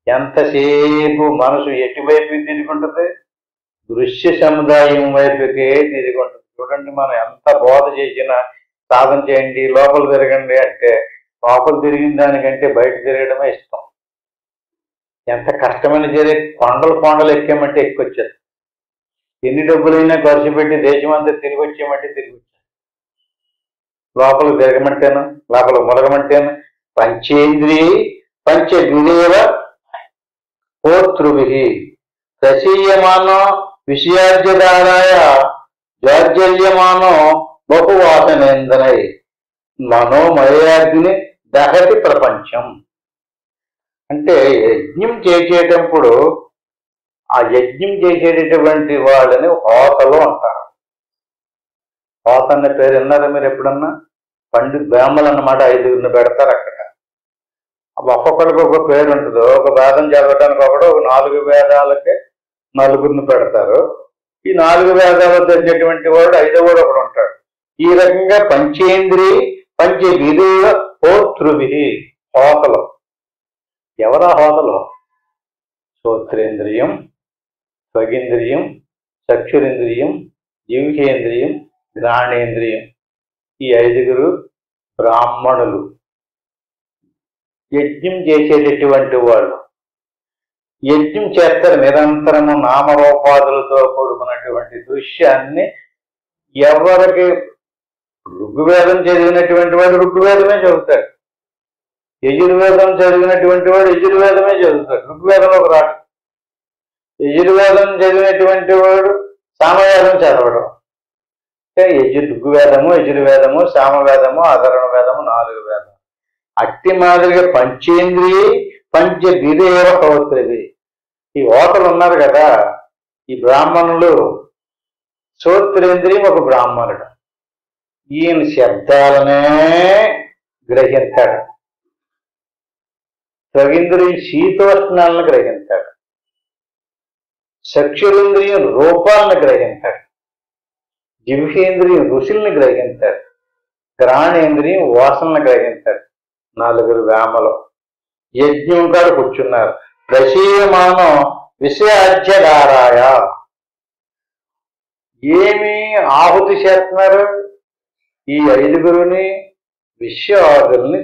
ఎంతసేపు మనసు ఎటువైపు తిరుగుంటుంది? దృశ్య సముదాయం వైపుకే తిరుగుంటుంది. చూడండి, మనం ఎంత బోధ చేసినా, సాధన చేయండి, లోపల తిరగండి అంటే లోపల తిరిగిన దానికంటే బయట తిరగడమే ఇష్టం. ఎంత కష్టమైన కొండలు ఎక్కామంటే ఎక్కొచ్చారు. ఎన్ని డబ్బులైనా ఖర్చు పెట్టి దేశమంతా తిరిగి వచ్చామంటే తిరిగి వచ్చారు. లోపల తిరగమంటేను, లోపల మురగమంటేను పంచేంద్రియ పంచగుణేవ హోతృభి ప్రసీయమానో విషయార్జదారాయ జార్జల్యమానో బహువాసనేందనై మనోమయాగ్ని దహతి ప్రపంచం. అంటే యజ్ఞం చేసేటప్పుడు ఆ యజ్ఞం చేసేటటువంటి వాళ్ళని హోతలు అంటారు. హోత అనే పేరు విన్నారా మీరు ఎప్పుడన్నా? బ్రాహ్మలు అన్నమాట, 5గురిని పెడతారు అక్కడ. ఒక్కొక్కరికి ఒక పేరు ఉంటుంది. ఒక వేదం చదవటానికి ఒకడు, ఒక 4 వేదాలకే 4గురిని పెడతారు. ఈ 4 వేదాలు తెలిసినటువంటి వాడు 5వ ఒకడు ఉంటాడు. ఈ రకంగా పంచేంద్రియ పంచవిధేయ హోతృభి హోతలు. ఎవరా హోతలు? శ్రోత్రేంద్రియం, త్వగింద్రియం, చక్షురింద్రియం, జిహ్వేంద్రియం, ఘ్రాణేంద్రియం. ఈ 5గురు బ్రాహ్మణులు, యజ్ఞం చేసేటటువంటి వాళ్ళు. యజ్ఞం చేస్తారు నిరంతరము నామరూపాదులతో కూడుకున్నటువంటి దృశ్యాన్ని. ఎవరికి ఋగ్వేదం చదివినటువంటి వాడు ఋగ్వేదమే చదువుతాడు, యజుర్వేదం చదివినటువంటి వాడు యజుర్వేదమే చదువుతాడు, ఋగ్వేదంలోకి రాడు. యజుర్వేదం చదివినటువంటి వాడు సామవేదం చదవడం. ఋగ్వేదము, యజుర్వేదము, సామవేదము, అధర్ణ వేదము 4 వేదం. అట్టి మాదిరిగా పంచేంద్రియ పంచవిధేయ హోత్రవి. ఈ హోతలు ఉన్నారు కదా, ఈ బ్రాహ్మణులు. శ్రోత్రేంద్రియం ఒక బ్రాహ్మణుడు. ఈయన శబ్దాలనే గ్రహించాడు. త్వగింద్రియం శీతోష్ణాలను గ్రహించాడు. చక్షురింద్రియం రూపాలను గ్రహించాడు. జిహ్వేంద్రియం రుచుల్ని గ్రహించాడు. ఘ్రాణేంద్రియం వాసనను గ్రహించాడు. 4 వేమలు యజ్ఞం కాడ కూర్చున్నారు. ప్రసీయమానం విషయార్జదారాయ. ఏమి ఆహుతి చేస్తున్నారు? ఈ 5గురిని విషయాదుల్ని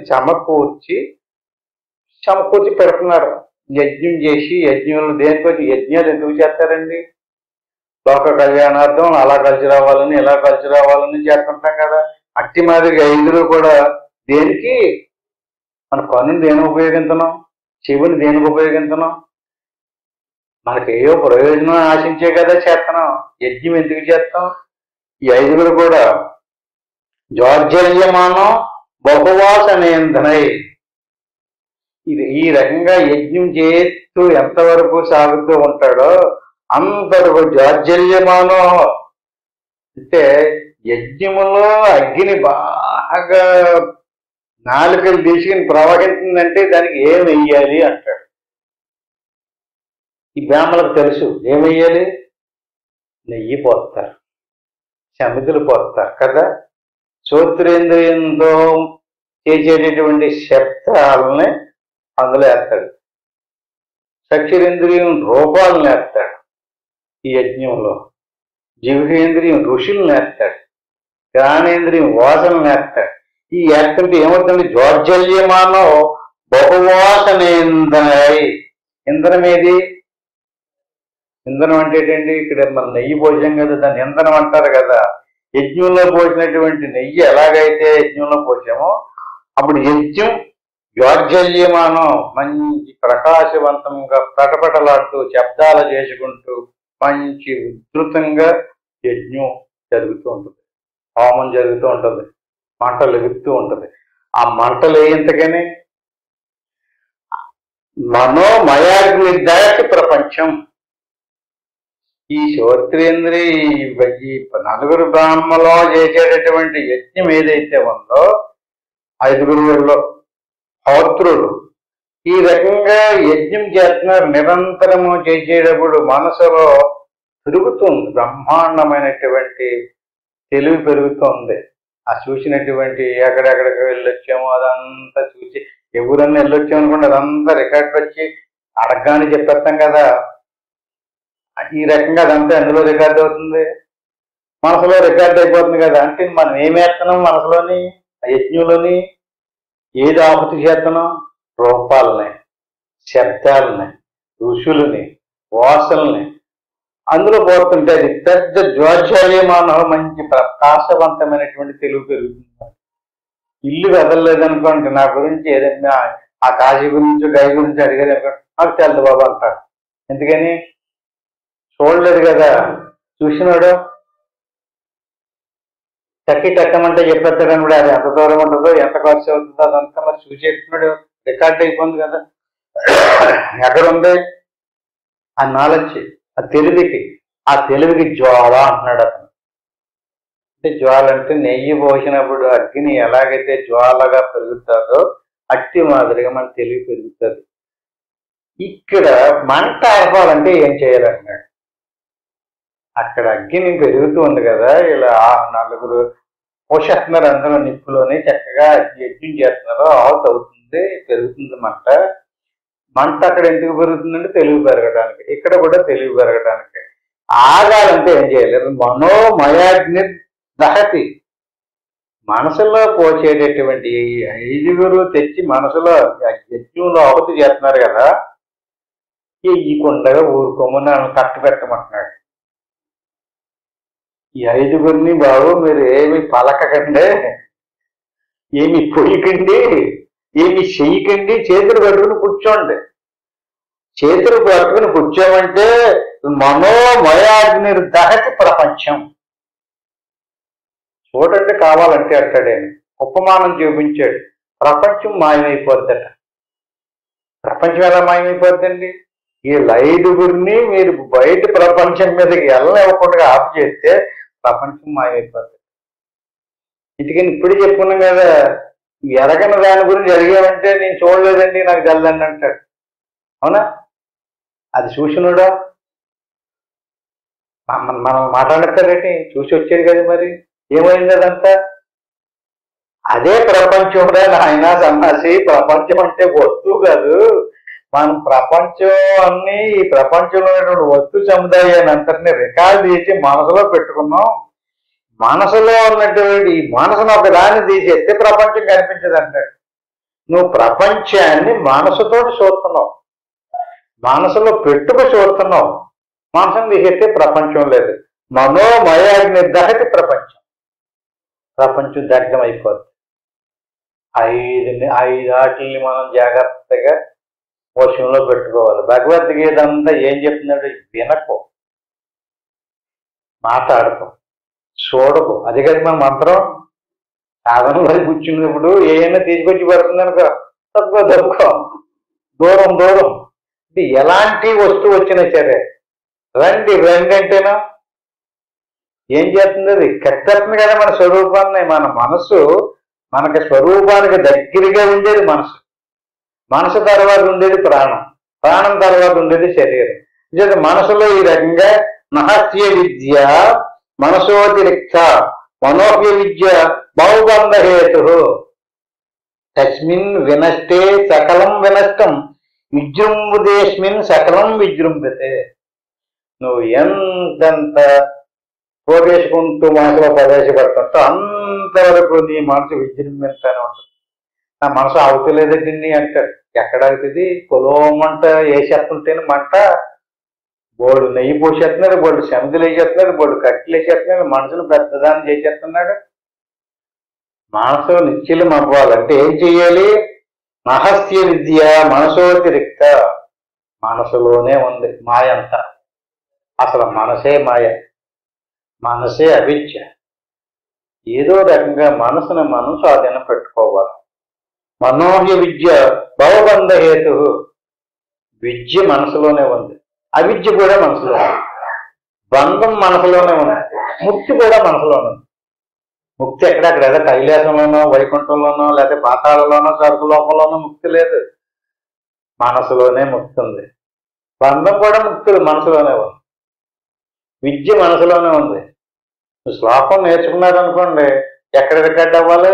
సమకూర్చి పెడుతున్నారు. యజ్ఞం చేసి, యజ్ఞంలో దేనికొచ్చి యజ్ఞాలు ఎందుకు చేస్తారండి? లోక కళ్యాణార్థం అలా కలిసి రావాలని, ఇలా కలిసి రావాలని చేస్తుంటాం కదా. అట్టి మాదిరిగా 5గురు కూడా దేనికి? మన కన్నుని దేనికి ఉపయోగించను, చెవుని దేనికి ఉపయోగించను, మనకి ఏవో ప్రయోజనం ఆశించే కదా చేస్తున్నాం. యజ్ఞం ఎందుకు చేస్తాం? ఈ 5గురు కూడా జార్జల్యమానం బహువాసనేందనై. ఇది ఈ రకంగా యజ్ఞం చేస్తూ ఎంతవరకు సాగుతూ ఉంటాడో అంతకు జాజ్జల్యమానో అంటే యజ్ఞములో అగ్ని బాగా నాలుకలు తీసుకుని ప్రవహించిందంటే దానికి ఏం వెయ్యాలి అంటాడు. ఈ బ్రాహ్మణులకు తెలుసు ఏం వెయ్యాలి, నెయ్యి పోస్తారు, సమితులు పోస్తారు కదా. శ్రోత్రేంద్రియంతో చేసేటటువంటి శబ్దాలని అందులో వేస్తాడు, చక్షురేంద్రియం రూపాలను వేస్తాడు ఈ యజ్ఞంలో, జిహ్వేంద్రియం ఋషులను వేస్తాడు, జ్ఞానేంద్రియం వాసనలు వేస్తాడు. ఈ ఏర్పడితే ఏమవుతుంది, జ్వాజ్జల్యమానో బహువాసనేంద్రై. ఇంధనం ఏది, ఇంధనం అంటే ఏంటండి, ఇక్కడ మన నెయ్యి పోసాం కదా దాన్ని ఇంధనం అంటారు కదా. యజ్ఞంలో పోసినటువంటి నెయ్యి ఎలాగైతే యజ్ఞంలో పోసామో అప్పుడు యజ్ఞం జ్వాజ్జల్యమానం మంచి ప్రకాశవంతంగా పటపటలాడుతూ శబ్దాలు చేసుకుంటూ మంచి ఉధృతంగా యజ్ఞం జరుగుతూ ఉంటుంది, హోమం జరుగుతూ ఉంటుంది, మంటలు ఎగుతూ ఉంటుంది. ఆ మంటలు వేయంతగానే మనోమయాగ్ని దాటి ప్రపంచం. ఈ శ్రోత్రేంద్రి ఈ నలుగురు బ్రాహ్మలో చేసేటటువంటి యజ్ఞం ఏదైతే ఉందో, ఐదుగురులో హోత్రులు ఈ రకంగా యజ్ఞం చేస్తున్నారు. నిరంతరము చేసేటప్పుడు మనసులో పెరుగుతుంది, బ్రహ్మాండమైనటువంటి తెలివి పెరుగుతుంది. ఆ చూసినటువంటి ఎక్కడెక్కడికి వెళ్ళొచ్చామో అదంతా చూసి, ఎవరన్నా వెళ్ళొచ్చాము అనుకోండి అదంతా రికార్డ్ వచ్చి అడగగానే చెప్పేస్తాం కదా. ఈ రకంగా అదంతా ఎందులో రికార్డ్ అవుతుంది, మనసులో రికార్డ్ అయిపోతుంది కదా. అంటే మనం ఏమేస్తున్నాం మనసులోని, ఆ యజ్ఞంలోని ఏది ఆహుతి చేస్తున్నాం, రూపాలని, శబ్దాలని, ఋషులని, వాసనల్ని అందులో పోతుంటే అది పెద్ద జ్వాజ్జల్యమానం మంచి ప్రకాశవంతమైనటువంటి తెలుగు పెరుగుతుంది. ఇల్లు కదలలేదనుకోండి, నా గురించి ఏదైనా ఆ కాశీ గురించి గై గురించి అడిగేది అనుకోండి, నాకు తెలదు బాబు అంటాడు. ఎందుకని, చూడలేదు కదా. చూసినాడు టక్కి టక్కమంటే చెప్పేస్తాడని కూడా అది ఎంత దూరం ఉంటుందో ఎంత ఖర్చు అవుతుందో అదంతా మరి చూసేస్తున్నాడు, రికార్డ్ అయిపోయింది కదా. ఎక్కడ ఉంది ఆ నాలెడ్జ్, ఆ తెలివికి జ్వాల అంటున్నాడు అతను. అంటే జ్వాల అంటే నెయ్యి పోసినప్పుడు అగ్ని ఎలాగైతే జ్వాలగా పెరుగుతుందో అట్టి మాదిరిగా మన తెలివి పెరుగుతుంది. ఇక్కడ మంట ఆర్పాలంటే ఏం చేయాలన్నాడు. అక్కడ అగ్ని పెరుగుతూ ఉంది కదా, ఇలా నలుగురు పోషేస్తున్నారు అందులో నిప్పులోని, చక్కగా యజ్ఞం చేస్తున్నారు, ఆవుట్ అవుతుంది, పెరుగుతుంది మంట. మంట అక్కడ ఎందుకు పెరుగుతుందంటే తెలివి పెరగడానికి, ఇక్కడ కూడా తెలివి పెరగడానికి. ఆగాలంటే ఏం చేయలేదు, మనోమయాగ్ని దహతి. మనసులో పోసేటటువంటి ఐదుగురు తెచ్చి మనసులో యజ్ఞంలో ఆహుతి చేస్తున్నారు కదా, ఈ కొండగా ఊరుకోమని కట్టు పెట్టమంటున్నాడు. ఈ ఐదుగురిని బాబు మీరు ఏమి పలకకండి, ఏమి పొయ్యకండి, ఏమి చెయ్యకండి, చేతులు పట్టుకుని కూర్చోండి. చేతులు పట్టుకుని కూర్చోమంటే మనోమయాగ్ని దహతి ప్రపంచం. చూడండి కావాలంటే అంటాడేమి ఉపమానం చూపించాడు. ప్రపంచం మాయమైపోద్దట. ప్రపంచం ఎలా మాయమైపోద్దండి, వీళ్ళ ఐదుగురిని మీరు బయట ప్రపంచం మీదకి వెళ్ళనివ్వకుండా ఆపు చేస్తే ప్రపంచం మాయమైపోతుంది. ఇందుకని ఇప్పుడు చెప్పుకున్నాం కదా, ఎరగని దాని గురించి అడిగామంటే నేను చూడలేదండి నాకు తెల్లండి అంటాడు. అవునా, అది చూసినోడా మనం మాట్లాడతాడేంటి, చూసి వచ్చాడు కదా, మరి ఏమైంది అదంతా. అదే ప్రపంచంలో నాయన సన్నాసి, ప్రపంచం అంటే వస్తువు కాదు. మనం ప్రపంచం అన్ని ఈ ప్రపంచంలో ఉన్నటువంటి వస్తు సముదాయాన్ని అంతటినీ రికార్డు చేసి మనసులో పెట్టుకున్నాం. మనసులో ఉన్నటువంటి ఈ మనసును ఒక దాన్ని తీసేస్తే ప్రపంచం కనిపించదు అంటాడు. నువ్వు ప్రపంచాన్ని మనసుతో చూస్తున్నావు, మనసులో పెట్టుకు చూస్తున్నావు. మనసును తీసేస్తే ప్రపంచం లేదు. మనోమయాగ్ని దహతి ప్రపంచం. ప్రపంచం దగ్ధం అయిపోద్ది. ఐదు ఆటల్ని మనం జాగ్రత్తగా వశంలో పెట్టుకోవాలి. భగవద్గీత అంతా ఏం చెప్తున్నాడు, వినకు, మాట్లాడుకో, చూడకు. అది కదా మన మంత్రం. సాధన మరి కూర్చున్నప్పుడు ఏమైనా తీసుకొచ్చి పడుతుంది అనుకో, తక్కువ దూరం. అంటే ఎలాంటి వస్తువు వచ్చినా సరే రండి రండి అంటేనా ఏం చేస్తుంది? అది కట్టేస్తుంది కదా మన స్వరూపాన్ని. మన మనసు మనకి స్వరూపానికి దగ్గరగా ఉండేది మనసు. మనసు తర్వాత ఉండేది ప్రాణం. ప్రాణం తర్వాత ఉండేది శరీరం. నిజంగా మనసులో ఈ రకంగా మహత్య విద్య మనసోతిరిక్త మనోహ్య విద్య బహుబంధ హేతు తస్మిన్ వినష్టే సకలం వినష్టం విజృంభుదేస్మిన్ సకలం విజృంభతే. నువ్వు ఎంతంత పోగేసుకుంటూ మనసులో ప్రవేశపెడుతుంటో అంతవరకు నీ మనసు విజృంభిస్తానే ఉంటుంది. నా మనసు ఆగుతలేదండి అంటాడు. ఎక్కడ అవుతుంది? పొలమంట వేసేస్తుంటేనే మంట బోర్డు నెయ్యి పోసేస్తున్నాడు, బోర్డు సమితులు వేసేస్తున్నాడు, బోర్డు కట్టెలు వేసేస్తున్నాడు, మనసును పెద్దదాన్ని చేసేస్తున్నాడు. మనసు నిశ్చలం అవ్వాలంటే ఏం చెయ్యాలి? మహస్య విద్య మనసోతిరిక్త. మనసులోనే ఉంది మాయ అంతా. అసలు మనసే మాయ, మనసే అవిద్య. ఏదో రకంగా మనసును మనం స్వాధీనం పెట్టుకోవాలి. మనోహ్య విద్య భవబంధ హేతు. విద్య మనసులోనే ఉంది, అవిద్య కూడా మనసులో ఉంది, బంధం మనసులోనే ఉంది, ముక్తి కూడా మనసులోనే ఉంది. ముక్తి ఎక్కడెక్కడ ఏదో కైలాసంలోనో వైకుంఠంలోనో లేకపోతే పాతాళలోనో స్వర్గలోకంలోనో ముక్తి లేదు. మనసులోనే ముక్తి ఉంది. బంధం కూడా ముక్తి మనసులోనే ఉంది. విద్య మనసులోనే ఉంది. శ్లోకం నేర్చుకున్నారనుకోండి, ఎక్కడ రికార్డ్ అవ్వాలి?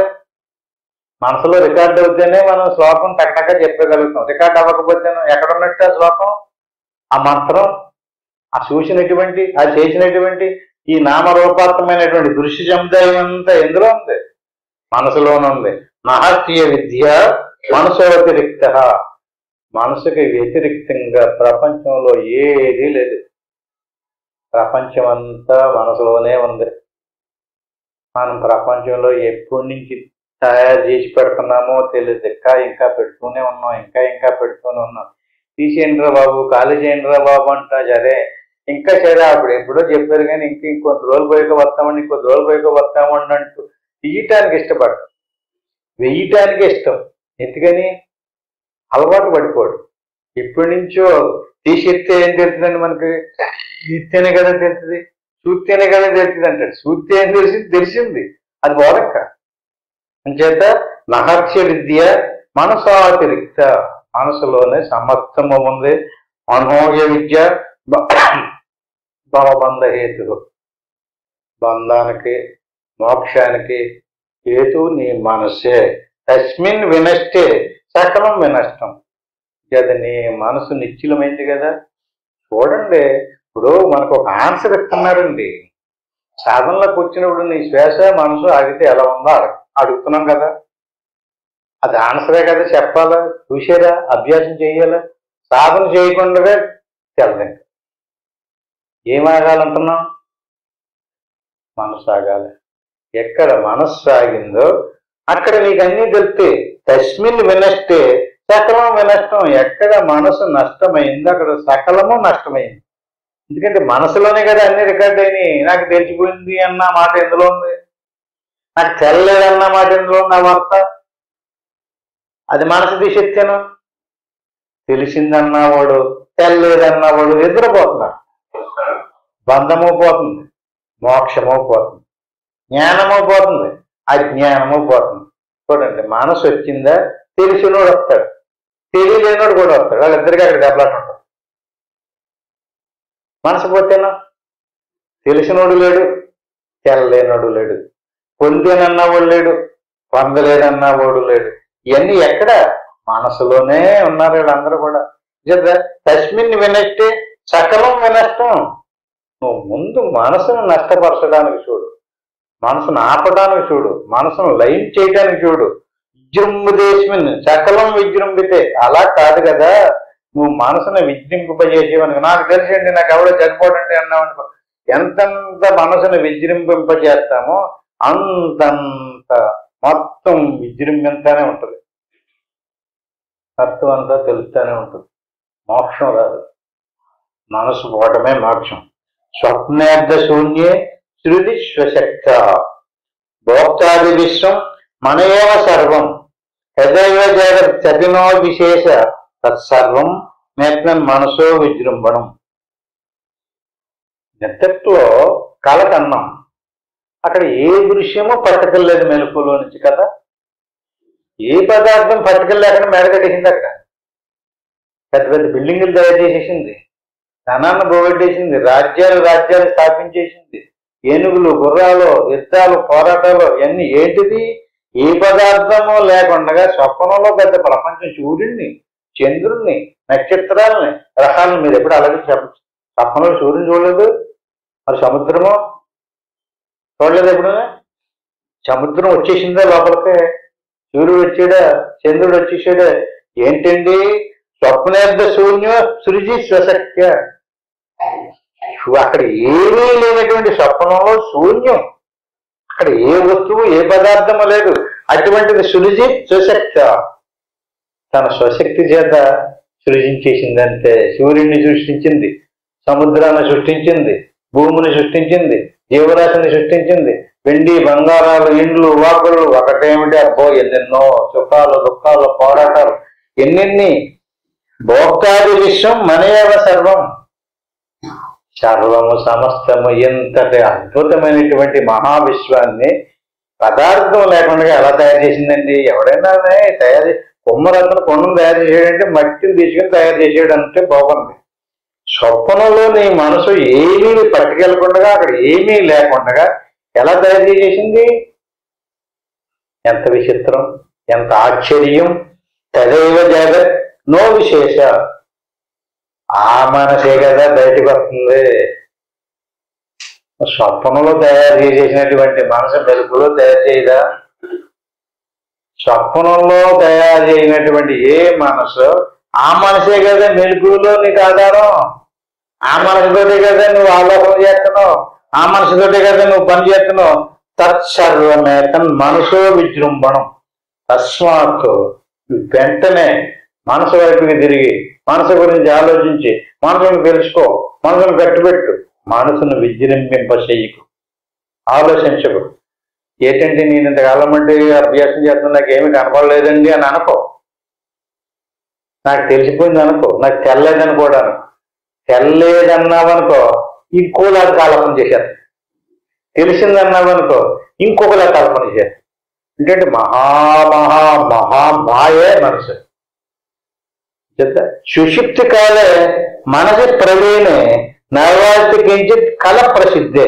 మనసులో రికార్డ్ అవుతేనే మనం శ్లోకం టక్కగా చెప్పగలుగుతాం. రికార్డ్ అవ్వకపోతేనే ఎక్కడున్నట్టు ఆ శ్లోకం, ఆ మంత్రం, ఆ సూచనటువంటి, ఆ చేసినటువంటి ఈ నామరూపాత్మకమైనటువంటి దృశ్య సముదాయం అంతా ఎందులో ఉంది? మనసులోనే ఉంది. మహత్య విద్య మనసోతిరిక్త. మనసుకి వ్యతిరిక్తంగా ప్రపంచంలో ఏదీ లేదు. ప్రపంచం అంతా మనసులోనే ఉంది. మనం ప్రపంచంలో ఎప్పటి నుంచి తయారు చేసి పెడుతున్నామో తెలియదు. ఇంకా పెడుతూనే ఉన్నాం, ఇంకా పెడుతూనే ఉన్నాం. తీసేయండిరా బాబు, ఖాళీ చేయండిరా బాబు అంటా. సరే ఇంకా సరే అప్పుడు ఎప్పుడో చెప్పారు కానీ ఇంకొద్ది రోజులు పోయిక వస్తామండి, ఇంకొద్ది రోజులు పోయిక వస్తామండి అంటూ తీయటానికి ఇష్టపడతాం, వెయ్యటానికి ఇష్టం. ఎందుకని? అలవాటు పడిపోడు. ఎప్పటి నుంచో తీసేస్తే ఏం తెలుస్తుందండి మనకి? తీస్తేనే కదా తెలుస్తుంది, చూస్తేనే కదా తెలుస్తుంది అంటాడు. చూస్తే ఏం తెలిసింది అది బోధక్క. అంచేత మహర్షి విద్య మనసాతిరిక్త. మనసులోనే సమర్థము ఉంది. మనోహ్య విద్య భవబంధ హేతు. బంధానికి మోక్షానికి హేతు నీ మనసే. తస్మిన్ వినష్టే సకలం వినష్టం. అది నీ మనసు నిశ్చలమైంది కదా. చూడండి, ఇప్పుడు మనకు ఒక ఆన్సర్ ఇస్తున్నారండి. సాధనలోకి వచ్చినప్పుడు నీ శ్వాస మనసు ఆగితే ఎలా ఉందో అడుగుతున్నాం కదా. అది ఆన్సరే కదా చెప్పాలా. చూసారా? అభ్యాసం చేయాలా. సాధన చేయకుండా తెలదండి. ఏం ఆగాలంటున్నాం? మనసు ఆగాలి. ఎక్కడ మనస్సు ఆగిందో అక్కడ నీకు అన్నీ తెలుస్తాయి. తస్మిన్ వినష్టే సకలం వినష్టం. ఎక్కడ మనసు నష్టమైందో అక్కడ సకలము నష్టమైంది. ఎందుకంటే మనసులోనే కదా అన్ని రికార్డ్ అయినాయి. నాకు తెలిసిపోయింది అన్న మాట ఎందులో ఉంది? నాకు తెల్లలేదన్న మాట ఎందులో ఉంది? ఆ వార్త అది మనసు తీసేచ్చాను. తెలిసిందన్నవాడు తెల్లలేదన్నవాడు నిద్రపోతున్నారు. బంధము పోతుంది, మోక్షము పోతుంది, జ్ఞానము పోతుంది, అజ్ఞానము పోతుంది. చూడండి, మనసు వచ్చిందా తెలిసినోడు వస్తాడు, తెలియలేనోడు కూడా వస్తాడు. వాళ్ళిద్దరికీ అక్కడ దెబ్బలాట ఉంటాడు. మనసు పోతేనా తెలిసినోడు లేడు, తెల్లలేనోడు లేడు, పొందేనన్నవాడు లేడు, పొందలేదన్నవాడు లేడు. ఇవన్నీ ఎక్కడ? మనసులోనే ఉన్నారు వీళ్ళందరూ కూడా. తస్మిన్ వినట్టే సకలం వినష్టం. నువ్వు ముందు మనసును నష్టపరచడానికి చూడు, మనసును ఆపడానికి చూడు, మనసును లైన్ చేయడానికి చూడు. విజృంభదేశమిన్ సకలం విజృంభితే. అలా కాదు కదా. నువ్వు మనసును విజృంభింపజేసేవనుకో, నాకు తెలిసండి నాకు ఎవడో చనిపోడండి అన్నావనుకో, ఎంతంత మనసును విజృంభింపజేస్తామో అంతంత మొత్తం విజృంభించానే ఉంటుంది. తత్వం అంతా తెలుస్తూనే ఉంటుంది. మోక్షం రాదు. మనసు పోవటమే మోక్షం. స్వప్నార్థ శూన్యే శృతి స్వశక్త భోక్తాది విశ్వం మనయేవ సర్వం తదైవ జగత్సభినో విశేష తత్సర్వం మేత్నం మనసో విజృంభణం. నిద్దట్లో కలకన్నాం, అక్కడ ఏ దృశ్యమో పట్టుకెళ్ళలేదు మెలకులో నుంచి కదా. ఏ పదార్థం పట్టుకెళ్ళలేకుండా మెడగట్టేసింది. అక్కడ పెద్ద పెద్ద బిల్డింగులు తయారు చేసేసింది, ధనాన్ని పోగొట్టేసింది, రాజ్యాలు స్థాపించేసింది, ఏనుగులు, గుర్రాలు, యుద్ధాలు, పోరాటాలు ఇవన్నీ ఏంటిది? ఏ పదార్థము లేకుండా స్వప్నంలో పెద్ద ప్రపంచం, సూర్యుడిని, చంద్రుడిని, నక్షత్రాలని, గ్రహాలను. మీరు ఎప్పుడు అలాగే స్వప్నంలో సూర్యుని చూడలేదు? మరి సముద్రము చూడలేదు ఎప్పుడైనా? సముద్రం వచ్చేసిందా లోపలికి? సూర్యుడు వచ్చాడా? చంద్రుడు వచ్చేసాడా? ఏంటండి? స్వప్నేర్థ శూన్య సృజి స్వశక్య. అక్కడ ఏమీ లేనటువంటి స్వప్నంలో శూన్యం. అక్కడ ఏ వస్తువు, ఏ పదార్థము లేదు. అటువంటిది సృజి స్వశక్త, తన స్వశక్తి చేత సృజించేసిందంటే. సూర్యుడిని సృష్టించింది, సముద్రాన్ని సృష్టించింది, భూమిని సృష్టించింది, జీవరాశిని సృష్టించింది, వెండి బంగారాలు, ఇండ్లు, వాకులు. ఒకటేమిటి అబ్బో, ఎన్నెన్నో సుఖాలు, దుఃఖాలు, పోరాటాలు, ఎన్నెన్ని. భోక్తాది విశ్వం మనయేవ సర్వం, సర్వము సమస్తము. ఎంతటి అద్భుతమైనటువంటి మహావిశ్వాన్ని పదార్థం లేకుండా ఎలా తయారు చేసిందండి? ఎవడైనా తయారు కుమ్మరతను కొండను తయారు చేసాడంటే మట్టిని తీసుకుని తయారు చేసాడంటే బాగుంది. స్వప్నంలో నీ మనసు ఏమీ పట్టుకెళ్ళకుండా, అక్కడ ఏమీ లేకుండా ఎలా తయారు చేసేసింది? ఎంత విచిత్రం, ఎంత ఆశ్చర్యం. తదైవ జగత్ నో విశేష. ఆ మనసే కదా బయటకు వస్తుంది. స్వప్నంలో తయారు చేసేసినటువంటి మనసు మెలుపులో తయారు చేయదా? స్వప్నంలో తయారు చేయనటువంటి ఏ మనసు, ఆ మనసే కదా మెలుపులో నీకు ఆధారం. ఆ మనసుతోటే కదా నువ్వు ఆలోచన చేస్తున్నావు, ఆ మనసుతోటే కదా నువ్వు పని చేస్తున్నావు. తత్సర్వమే తన్ మనసో విజృంభణం. తస్మాత్ వెంటనే మనసు వైపుకి తిరిగి, మనసు గురించి ఆలోచించి, మనసును తెలుసుకో, మనసును కట్టుబెట్టు. మనసును విజృంభింప చెయ్యకు, ఆలోచించకు. ఏంటంటే నేను ఇంతకాలం అంటే అభ్యాసం చేస్తున్నా, నాకేమీ కనపడలేదండి అని అనుకో. నాకు తెలిసిపోయింది అనుకో, నాకు తెల్లేదని కూడా అనుకో. తెల్లేదన్నావనుకో ఇంకోలాగా కల్పన చేశారు. తెలిసిందన్నావనుకో ఇంకొకలా కల్పన చేశారు. అంటే మహామాయే మనసు. సుషుప్తి కాలే మనసి ప్రవీణే నైవాస్తి కించిత్ కల ప్రసిద్ధే.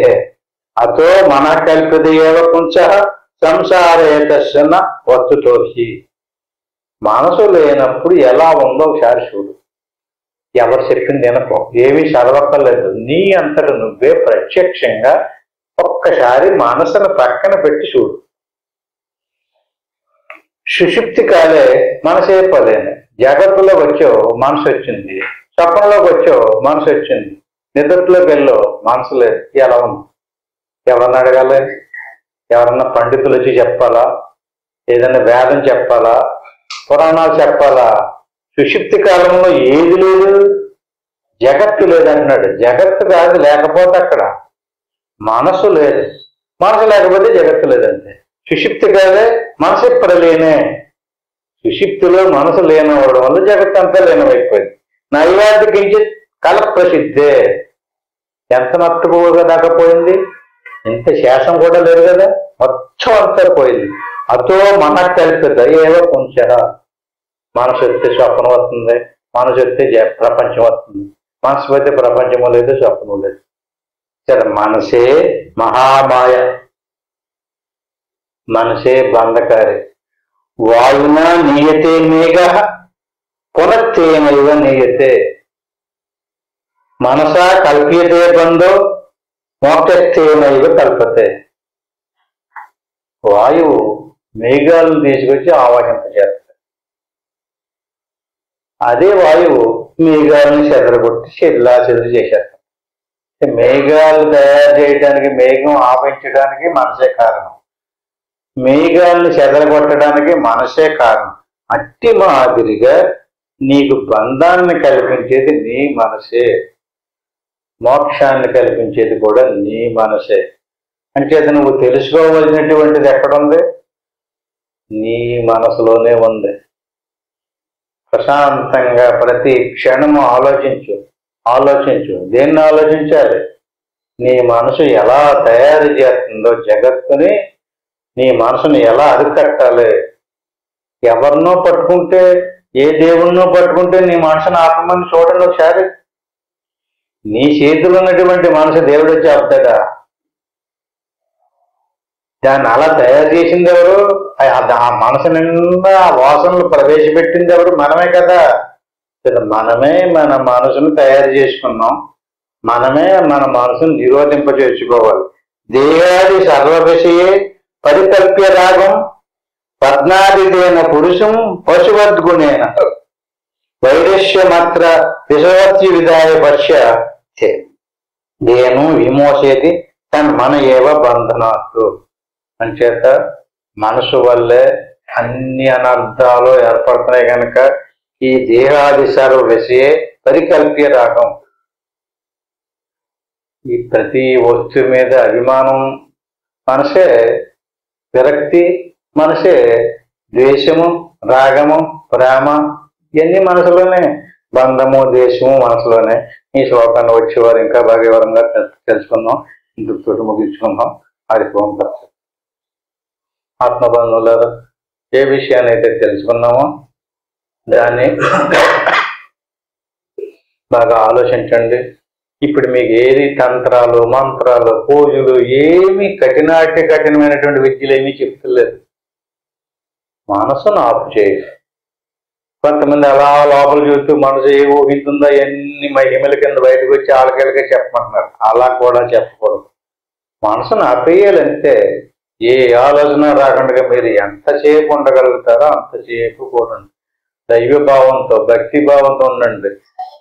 అతో మన కల్పిత ఏవ కుంచ సంసారేతన వస్తుతోషి. మనసు లేనప్పుడు ఎలా ఉందో ఒకసారి చూడు. ఎవరు చెప్పింది వినకో, ఏమీ చదవక్కర్లేదు. నీ అంతట నువ్వే ప్రత్యక్షంగా ఒక్కసారి మనసును పక్కన పెట్టి చూడు. సుషుప్తి కాలే మనసే పదేనే. జాగ్రత్తలోకి వచ్చో మనసు వచ్చింది, స్వప్నంలోకి వచ్చో మనసు వచ్చింది, నిద్రలోకి వెళ్ళో మనసు లేదు. ఎలా ఉంది? ఎవరన్నా అడగాలి? ఎవరన్నా పండితులు వచ్చి చెప్పాలా? ఏదైనా వేదం చెప్పాలా? పురాణాలు చెప్పాలా? సుషుప్తి కాలంలో ఏది లేదు, జగత్తు లేదంటున్నాడు. జగత్తు కాదు లేకపోతే అక్కడ మనసు లేదు, మనసు లేకపోతే జగత్తు లేదంటే. సుషుప్తి కాదే మనసు ప్రలీనే. సుషుప్తిలో మనసు లేనవడం వల్ల జగత్తు అంతా లీనమైపోయింది. నైవాద్య కించిత్ కల ప్రసిద్ధే. ఎంత నట్టుకోగా దాకా పోయింది? ఇంత శేషం కూడా లేదు కదా, మొత్తం అంతా పోయింది. అతో మన కల్పిత ఏవో కొంచెం. మనసు వస్తే స్వప్నం వస్తుంది, మనసు వస్తే ప్రపంచం వస్తుంది. మనసు పోతే ప్రపంచము లేదు, స్వప్నం లేదు. సరే, మనసే మహామాయ, మనసే బంధకారి. వాయున నీయతే మేఘ పునఃతేనైవ నీయతే. మనసా కల్ప్యతే బంధో మోక్షేనైవ కల్పతే. వాయువు మేఘాలను తీసుకొచ్చి ఆవాహింపజేస్తుంది. అదే వాయువు మేఘాలను చెదరగొట్టి చెదురు చేసేస్తాం. మేఘాలు తయారు చేయడానికి, మేఘం ఆపించడానికి మనసే కారణం. మేఘాలను చెదరగొట్టడానికి మనసే కారణం. అట్టి మాదిరిగా నీకు బంధాన్ని కల్పించేది నీ మనసే, మోక్షాన్ని కల్పించేది కూడా నీ మనసే. అంటే అది నువ్వు తెలుసుకోవలసినటువంటిది ఎక్కడుంది? నీ మనసులోనే ఉంది. ప్రశాంతంగా ప్రతి క్షణము ఆలోచించు. దేన్ని ఆలోచించాలి? నీ మనసు ఎలా తయారు చేస్తుందో జగత్తుని, నీ మనసుని ఎలా అరికట్టాలి. ఎవరినో పట్టుకుంటే, ఏ దేవుణ్ణో పట్టుకుంటే నీ మనసును ఆత్మని చూడండి ఒకసారి. నీ చేతిలో ఉన్నటువంటి మనసు దేవుడు వచ్చి ఆపుతాడా? దాన్ని అలా తయారు చేసింది ఎవరు? ఆ మనసు నిండా ఆ వాసనలు ప్రవేశపెట్టింది ఎవరు? మనమే కదా. మనమే మన మనసును తయారు చేసుకున్నాం. మనమే మన మనసును నిరోధింప చేసుకోవాలి. దేహాది సర్వవిషయే పరికల్ప్య రాగం పద్నాదిదేన పురుషం పశువద్గుణేన వైరస్యమాత్ర విషవత్య విధాయ పశ్య దేను విమోచేది తన్మన ఏవ బంధనాత్తు. అంచేత మనసు వల్లే అన్ని అనర్థాలు ఏర్పడుతున్నాయి కనుక ఈ దేహాది సర్వ విషయే పరికల్ప్య రాగం. ఈ ప్రతి వస్తువు మీద అభిమానం మనసే, విరక్తి మనసే, ద్వేషము, రాగము, ప్రేమ ఇవన్నీ మనసులోనే, బంధము, ద్వేషము మనసులోనే. ఈ శ్లోకాన్ని వచ్చేవారు ఇంకా బాగా వివరంగా తెలుసుకుందాం. ఇందుతో ముగించుకుందాం. హరిఓం తత్సత్. ఆత్మబంధువులారా, ఏ విషయాన్ని అయితే తెలుసుకున్నామో దాన్ని బాగా ఆలోచించండి. ఇప్పుడు మీకు ఏది తంత్రాలు, మంత్రాలు, పూజలు ఏమి కఠినమైనటువంటి విద్యలు ఏమీ చెప్తలేదు. మనసును ఆపు చేయి. కొంతమంది అలా లోపల చూస్తూ మనసు ఏ ఊహింతుందో ఎన్ని మహిమల కింద బయటకు వచ్చి ఆలకెళ్ళగా చెప్పమంటున్నారు. అలా కూడా చెప్పకూడదు. మనసును ఆపేయాలంటే ఏ ఆలోచన రాకుండా మీరు ఎంతసేపు ఉండగలుగుతారో అంతసేపు కూడండి. దైవభావంతో, భక్తి భావంతో ఉండండి.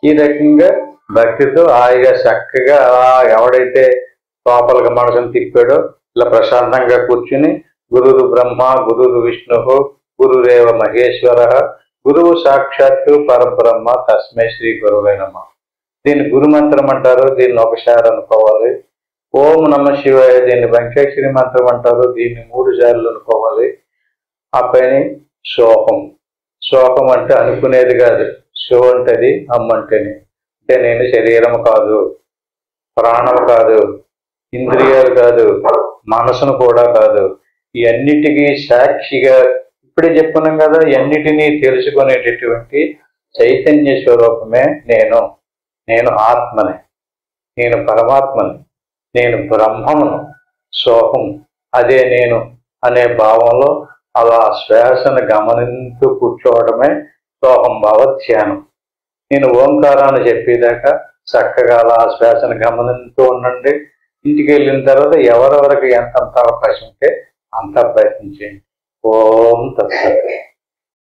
ఈ రకంగా భక్తితో హాయిగా చక్కగా అలా ఎవడైతే లోపలికి మనసును తిప్పాడో ఇలా ప్రశాంతంగా కూర్చుని గురురు బ్రహ్మ, గురురు విష్ణు, గురురేవ మహేశ్వర, గురువు సాక్షాత్తు పరబ్రహ్మ, తస్మై శ్రీ గురువే నమః. దీన్ని గురుమంత్రం అంటారు. దీన్ని ఒకసారి అనుకోవాలి. ఓం నమ శివాయ దీన్ని పంచాక్షరి మంత్రం అంటారు. దీన్ని 3 సార్లు అనుకోవాలి. ఆ పైన శోకం. శోకం అంటే అనుకునేది కాదు. శో అంటేది, అమ్మంటేని. అంటే నేను శరీరం కాదు, ప్రాణం కాదు, ఇంద్రియాలు కాదు, మనసును కూడా కాదు, ఈ అన్నిటికీ సాక్షిగా ఇప్పుడే చెప్పుకున్నాం కదా, అన్నిటినీ తెలుసుకునేటటువంటి చైతన్య స్వరూపమే నేను. నేను ఆత్మని, నేను పరమాత్మని, నేను బ్రహ్మమును. సోహం అదే నేను అనే భావంలో అలా శ్వాసను గమనిస్తూ కూర్చోవడమే సోహం భావ ధ్యానం. నేను ఓంకారాన్ని చెప్పేదాకా చక్కగా అలా శ్వాసను గమనిస్తూ ఉండండి. ఇంటికి వెళ్ళిన తర్వాత ఎవరెవరికి ఎంతంత అవకాశం ఉంటే అంత ప్రయత్నించండి. ఓం తత్సత్.